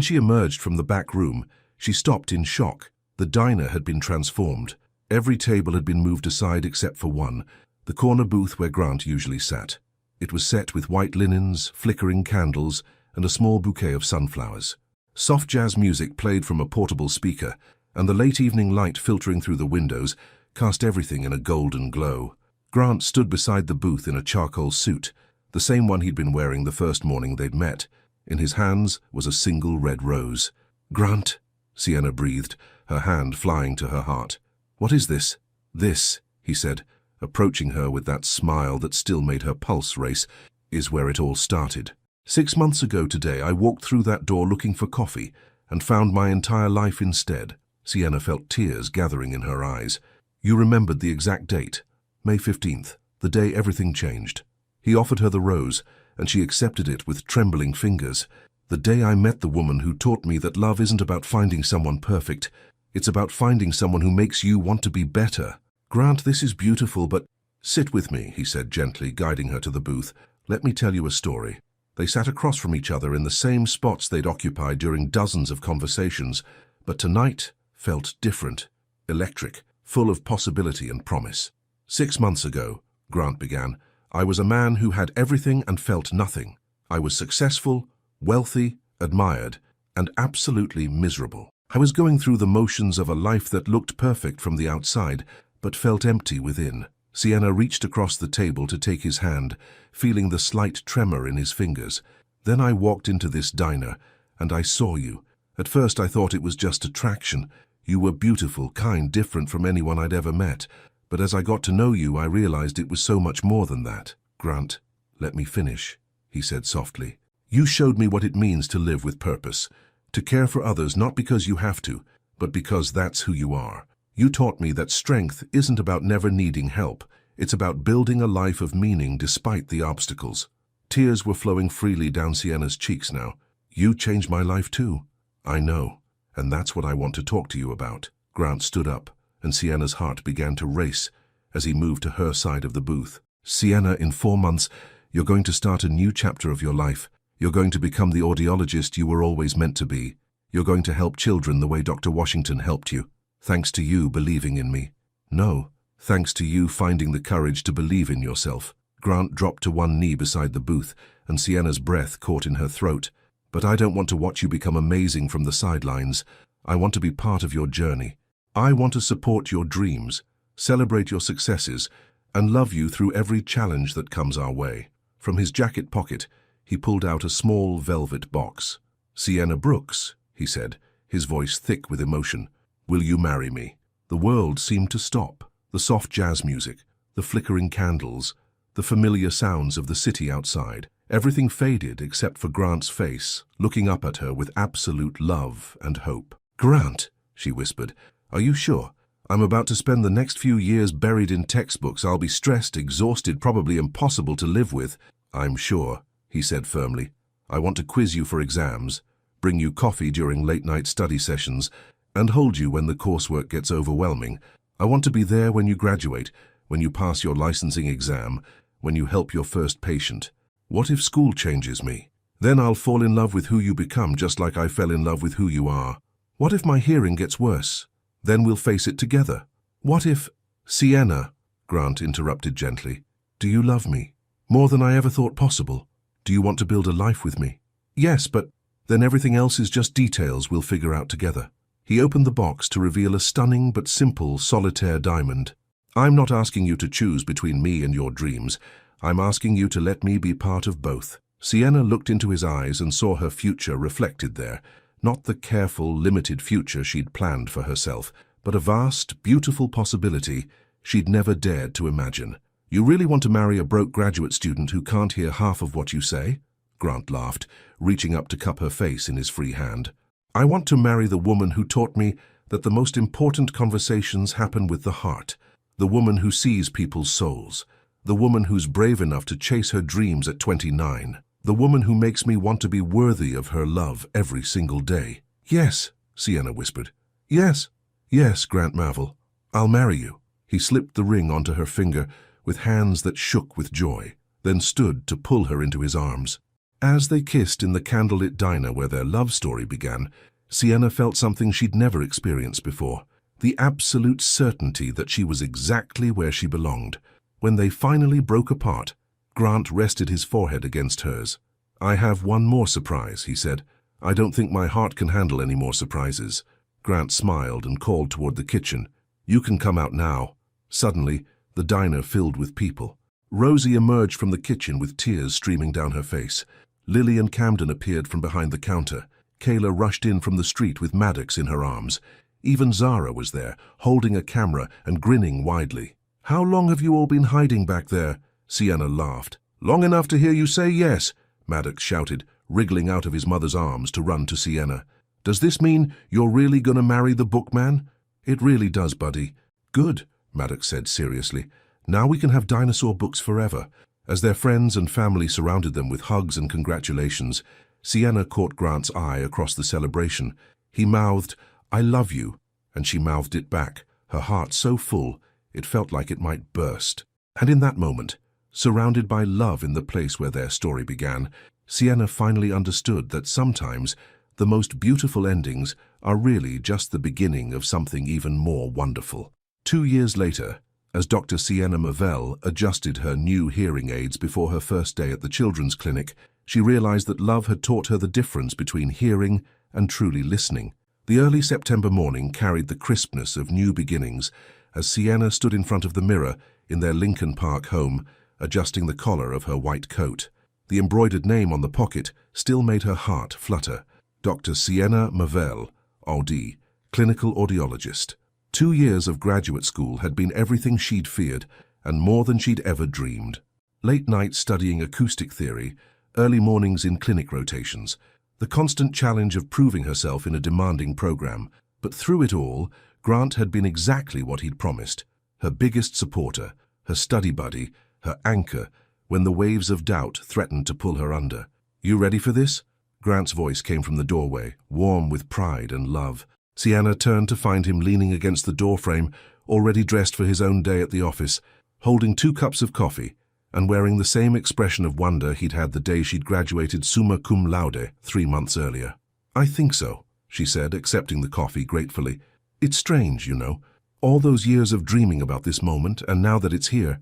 she emerged from the back room, she stopped in shock. The diner had been transformed. Every table had been moved aside except for one, the corner booth where Grant usually sat. It was set with white linens, flickering candles, and a small bouquet of sunflowers. Soft jazz music played from a portable speaker, and the late evening light filtering through the windows cast everything in a golden glow. Grant stood beside the booth in a charcoal suit, the same one he'd been wearing the first morning they'd met. In his hands was a single red rose. "Grant," Sienna breathed, her hand flying to her heart. "What is this?" "This," he said, approaching her with that smile that still made her pulse race, "is where it all started. 6 months ago today, I walked through that door looking for coffee and found my entire life instead." Sienna felt tears gathering in her eyes. "You remembered the exact date, May 15th, the day everything changed." He offered her the rose, and she accepted it with trembling fingers. The day I met the woman who taught me that love isn't about finding someone perfect, it's about finding someone who makes you want to be better. Grant, this is beautiful, but sit with me, he said gently, guiding her to the booth. Let me tell you a story. They sat across from each other in the same spots they'd occupied during dozens of conversations, but tonight felt different, electric, full of possibility and promise. 6 months ago, Grant began, I was a man who had everything and felt nothing. I was successful, wealthy, admired, and absolutely miserable. I was going through the motions of a life that looked perfect from the outside, but felt empty within. Sienna reached across the table to take his hand, feeling the slight tremor in his fingers. Then I walked into this diner, and I saw you. At first I thought it was just attraction. You were beautiful, kind, different from anyone I'd ever met. But as I got to know you, I realized it was so much more than that. Grant, let me finish, he said softly. You showed me what it means to live with purpose, to care for others not because you have to, but because that's who you are. You taught me that strength isn't about never needing help. It's about building a life of meaning despite the obstacles. Tears were flowing freely down Sienna's cheeks now. You changed my life too. I know, and that's what I want to talk to you about. Grant stood up, and Sienna's heart began to race as he moved to her side of the booth. Sienna, in 4 months, you're going to start a new chapter of your life. You're going to become the audiologist you were always meant to be. You're going to help children the way Dr. Washington helped you. Thanks to you believing in me. No, thanks to you finding the courage to believe in yourself. Grant dropped to one knee beside the booth, and Sienna's breath caught in her throat. But I don't want to watch you become amazing from the sidelines. I want to be part of your journey. I want to support your dreams, celebrate your successes, and love you through every challenge that comes our way. From his jacket pocket, he pulled out a small velvet box. Sienna Brooks, he said, his voice thick with emotion. Will you marry me? The world seemed to stop. The soft jazz music, the flickering candles, the familiar sounds of the city outside. Everything faded except for Grant's face, looking up at her with absolute love and hope. Grant, she whispered, are you sure? I'm about to spend the next few years buried in textbooks. I'll be stressed, exhausted, probably impossible to live with. I'm sure, he said firmly. I want to quiz you for exams, bring you coffee during late-night study sessions, and hold you when the coursework gets overwhelming. I want to be there when you graduate, when you pass your licensing exam, when you help your first patient. What if school changes me? Then I'll fall in love with who you become just like I fell in love with who you are. What if my hearing gets worse? Then we'll face it together. What if... Sienna, Grant interrupted gently. Do you love me? More than I ever thought possible? Do you want to build a life with me? Yes, but then everything else is just details we'll figure out together. He opened the box to reveal a stunning but simple solitaire diamond. I'm not asking you to choose between me and your dreams. I'm asking you to let me be part of both. Sienna looked into his eyes and saw her future reflected there. Not the careful, limited future she'd planned for herself, but a vast, beautiful possibility she'd never dared to imagine. You really want to marry a broke graduate student who can't hear half of what you say? Grant laughed, reaching up to cup her face in his free hand. I want to marry the woman who taught me that the most important conversations happen with the heart, the woman who sees people's souls, the woman who's brave enough to chase her dreams at 29, the woman who makes me want to be worthy of her love every single day. Yes, Sienna whispered. Yes, yes, Grant Marvel. I'll marry you. He slipped the ring onto her finger with hands that shook with joy, then stood to pull her into his arms. As they kissed in the candlelit diner where their love story began, Sienna felt something she'd never experienced before, the absolute certainty that she was exactly where she belonged. When they finally broke apart, Grant rested his forehead against hers. I have one more surprise, he said. I don't think my heart can handle any more surprises. Grant smiled and called toward the kitchen. You can come out now. Suddenly, the diner filled with people. Rosie emerged from the kitchen with tears streaming down her face. Lily and Camden appeared from behind the counter. Kayla rushed in from the street with Maddox in her arms. Even Zara was there, holding a camera and grinning widely. How long have you all been hiding back there? Sienna laughed. Long enough to hear you say yes, Maddox shouted, wriggling out of his mother's arms to run to Sienna. Does this mean you're really gonna marry the bookman? It really does, buddy. Good, Maddox said seriously. Now we can have dinosaur books forever. As their friends and family surrounded them with hugs and congratulations, Sienna caught Grant's eye across the celebration. He mouthed, "I love you," and she mouthed it back, her heart so full it felt like it might burst. And in that moment, surrounded by love in the place where their story began, Sienna finally understood that sometimes the most beautiful endings are really just the beginning of something even more wonderful. 2 years later, as Dr. Sienna Mavell adjusted her new hearing aids before her first day at the children's clinic, she realized that love had taught her the difference between hearing and truly listening. The early September morning carried the crispness of new beginnings as Sienna stood in front of the mirror in their Lincoln Park home, adjusting the collar of her white coat. The embroidered name on the pocket still made her heart flutter. Dr. Sienna Mavell, OD, clinical audiologist. 2 years of graduate school had been everything she'd feared and more than she'd ever dreamed. Late nights studying acoustic theory, early mornings in clinic rotations, the constant challenge of proving herself in a demanding program. But through it all, Grant had been exactly what he'd promised, her biggest supporter, her study buddy, her anchor, when the waves of doubt threatened to pull her under. "You ready for this?" Grant's voice came from the doorway, warm with pride and love. Sienna turned to find him leaning against the doorframe, already dressed for his own day at the office, holding 2 cups of coffee, and wearing the same expression of wonder he'd had the day she'd graduated summa cum laude 3 months earlier. "I think so," she said, accepting the coffee gratefully. "It's strange, you know. All those years of dreaming about this moment, and now that it's here,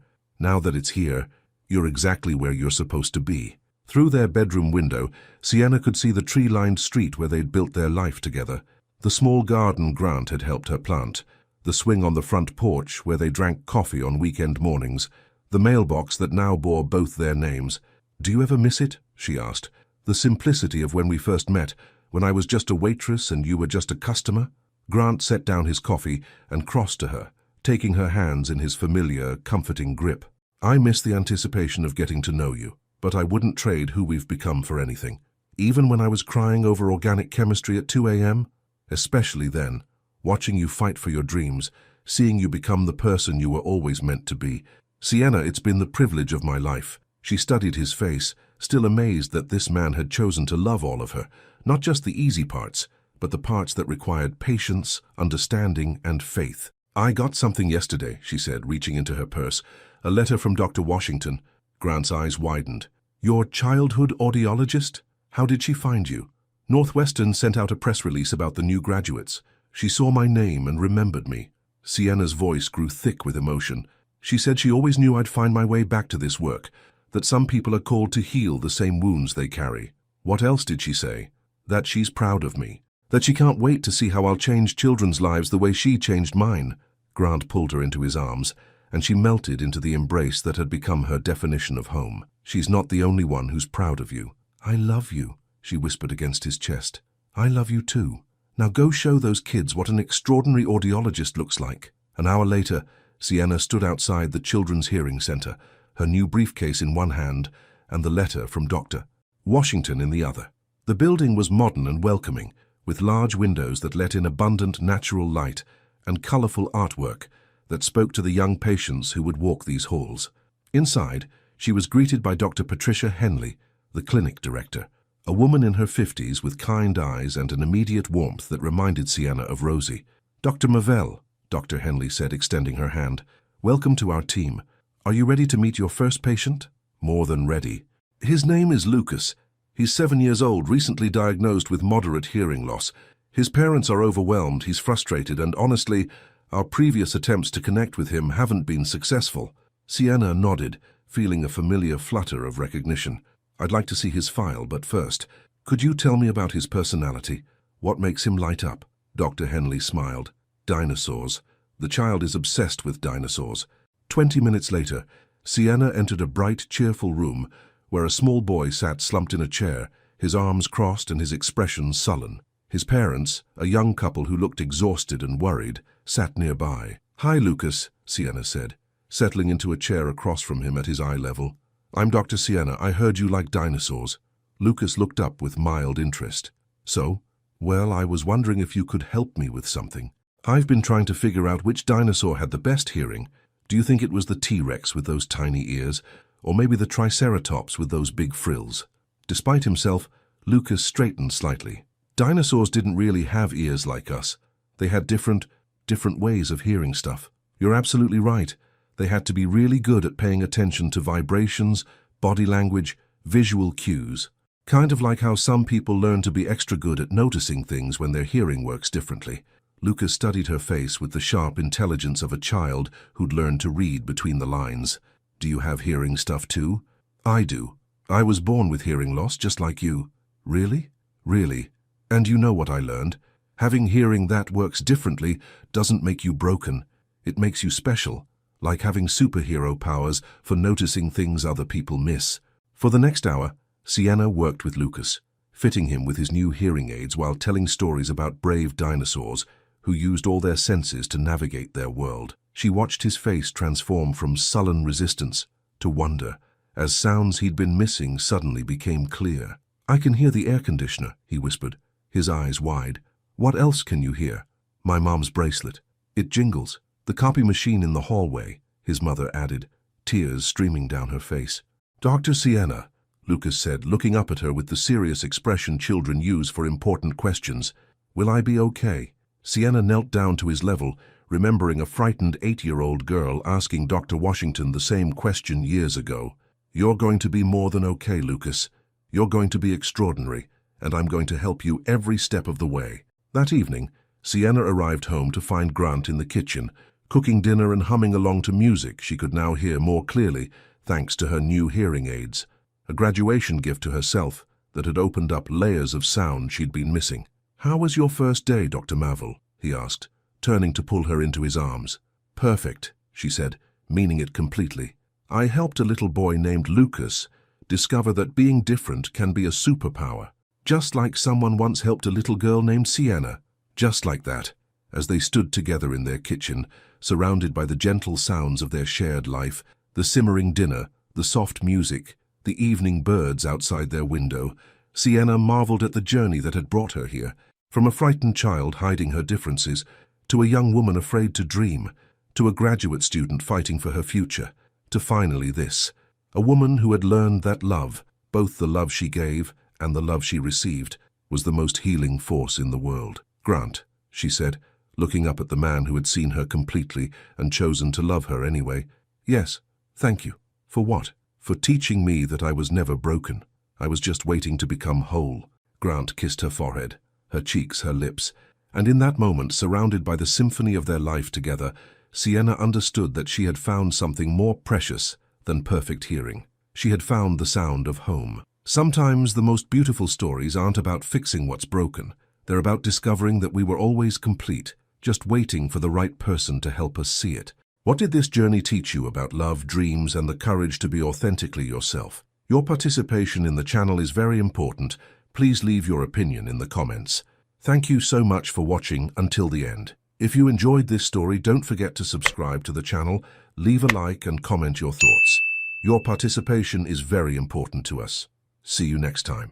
you're exactly where you're supposed to be." Through their bedroom window, Sienna could see the tree-lined street where they'd built their life together, the small garden Grant had helped her plant, the swing on the front porch where they drank coffee on weekend mornings, the mailbox that now bore both their names. "Do you ever miss it?" she asked. "The simplicity of when we first met, when I was just a waitress and you were just a customer?" Grant set down his coffee and crossed to her, taking her hands in his familiar, comforting grip. "I miss the anticipation of getting to know you, but I wouldn't trade who we've become for anything. Even when I was crying over organic chemistry at 2 a.m., especially then, watching you fight for your dreams, seeing you become the person you were always meant to be. Sienna, it's been the privilege of my life." She studied his face, still amazed that this man had chosen to love all of her, not just the easy parts, but the parts that required patience, understanding, and faith. "I got something yesterday," she said, reaching into her purse. "A letter from Dr. Washington." Grant's eyes widened. "Your childhood audiologist? How did she find you?" "Northwestern sent out a press release about the new graduates. She saw my name and remembered me." Sienna's voice grew thick with emotion. "She said she always knew I'd find my way back to this work, that some people are called to heal the same wounds they carry." "What else did she say?" "That she's proud of me. That she can't wait to see how I'll change children's lives the way she changed mine." Grant pulled her into his arms, and she melted into the embrace that had become her definition of home. "She's not the only one who's proud of you." "I love you," she whispered against his chest. "I love you too. Now go show those kids what an extraordinary audiologist looks like." An hour later, Sienna stood outside the Children's Hearing Center, her new briefcase in one hand and the letter from Dr. Washington in the other. The building was modern and welcoming, with large windows that let in abundant natural light and colorful artwork that spoke to the young patients who would walk these halls. Inside, she was greeted by Dr. Patricia Henley, the clinic director, a woman in her 50s with kind eyes and an immediate warmth that reminded Sienna of Rosie. "Dr. Mavell," Dr. Henley said, extending her hand, "welcome to our team. Are you ready to meet your first patient?" "More than ready." "His name is Lucas. He's 7 years old, recently diagnosed with moderate hearing loss. His parents are overwhelmed, he's frustrated, and honestly, our previous attempts to connect with him haven't been successful." Sienna nodded, feeling a familiar flutter of recognition. "I'd like to see his file, but first, could you tell me about his personality? What makes him light up?" Dr. Henley smiled. "Dinosaurs. The child is obsessed with dinosaurs." 20 minutes later, Sienna entered a bright, cheerful room where a small boy sat slumped in a chair, his arms crossed and his expression sullen. His parents, a young couple who looked exhausted and worried, sat nearby. "Hi, Lucas," Sienna said, settling into a chair across from him at his eye level. "I'm Dr. Sienna. I heard you like dinosaurs." Lucas looked up with mild interest. "So? Well, I was wondering if you could help me with something. I've been trying to figure out which dinosaur had the best hearing. Do you think it was the T-Rex with those tiny ears, Or maybe the triceratops with those big frills. Despite himself, Lucas straightened slightly. Dinosaurs didn't really have ears like us. They had different ways of hearing stuff. You're absolutely right. They had to be really good at paying attention to vibrations, body language, visual cues. Kind of like how some people learn to be extra good at noticing things when their hearing works differently. Lucas studied her face with the sharp intelligence of a child who'd learned to read between the lines. Do you have hearing stuff too? I do. I was born with hearing loss, just like you. Really? Really. And you know what I learned? Having hearing that works differently doesn't make you broken. It makes you special, like having superhero powers for noticing things other people miss. For the next hour, Sienna worked with Lucas, fitting him with his new hearing aids while telling stories about brave dinosaurs who used all their senses to navigate their world. She watched his face transform from sullen resistance to wonder as sounds he'd been missing suddenly became clear. I can hear the air conditioner, he whispered, his eyes wide. What else can you hear? My mom's bracelet. It jingles. The copy machine in the hallway, his mother added, tears streaming down her face. Dr. Sienna, Lucas said, looking up at her with the serious expression children use for important questions. Will I be okay? Sienna knelt down to his level, remembering a frightened 8-year-old girl asking Dr. Washington the same question years ago. You're going to be more than okay, Lucas. You're going to be extraordinary, and I'm going to help you every step of the way. That evening, Sienna arrived home to find Grant in the kitchen, cooking dinner and humming along to music she could now hear more clearly thanks to her new hearing aids, a graduation gift to herself that had opened up layers of sound she'd been missing. How was your first day, Dr. Marvel? He asked, turning to pull her into his arms. Perfect, she said, meaning it completely. I helped a little boy named Lucas discover that being different can be a superpower, just like someone once helped a little girl named Sienna. Just like that, as they stood together in their kitchen, surrounded by the gentle sounds of their shared life, the simmering dinner, the soft music, the evening birds outside their window, Sienna marveled at the journey that had brought her here, from a frightened child hiding her differences, to a young woman afraid to dream, to a graduate student fighting for her future, to finally this, a woman who had learned that love, both the love she gave and the love she received, was the most healing force in the world. Grant, she said, looking up at the man who had seen her completely and chosen to love her anyway. Yes, thank you. For what? For teaching me that I was never broken. I was just waiting to become whole. Grant kissed her forehead, her cheeks, her lips, and in that moment, surrounded by the symphony of their life together, Sienna understood that she had found something more precious than perfect hearing. She had found the sound of home. Sometimes the most beautiful stories aren't about fixing what's broken. They're about discovering that we were always complete, just waiting for the right person to help us see it. What did this journey teach you about love, dreams, and the courage to be authentically yourself? Your participation in the channel is very important. Please leave your opinion in the comments. Thank you so much for watching until the end. If you enjoyed this story, don't forget to subscribe to the channel, leave a like and comment your thoughts. Your participation is very important to us. See you next time.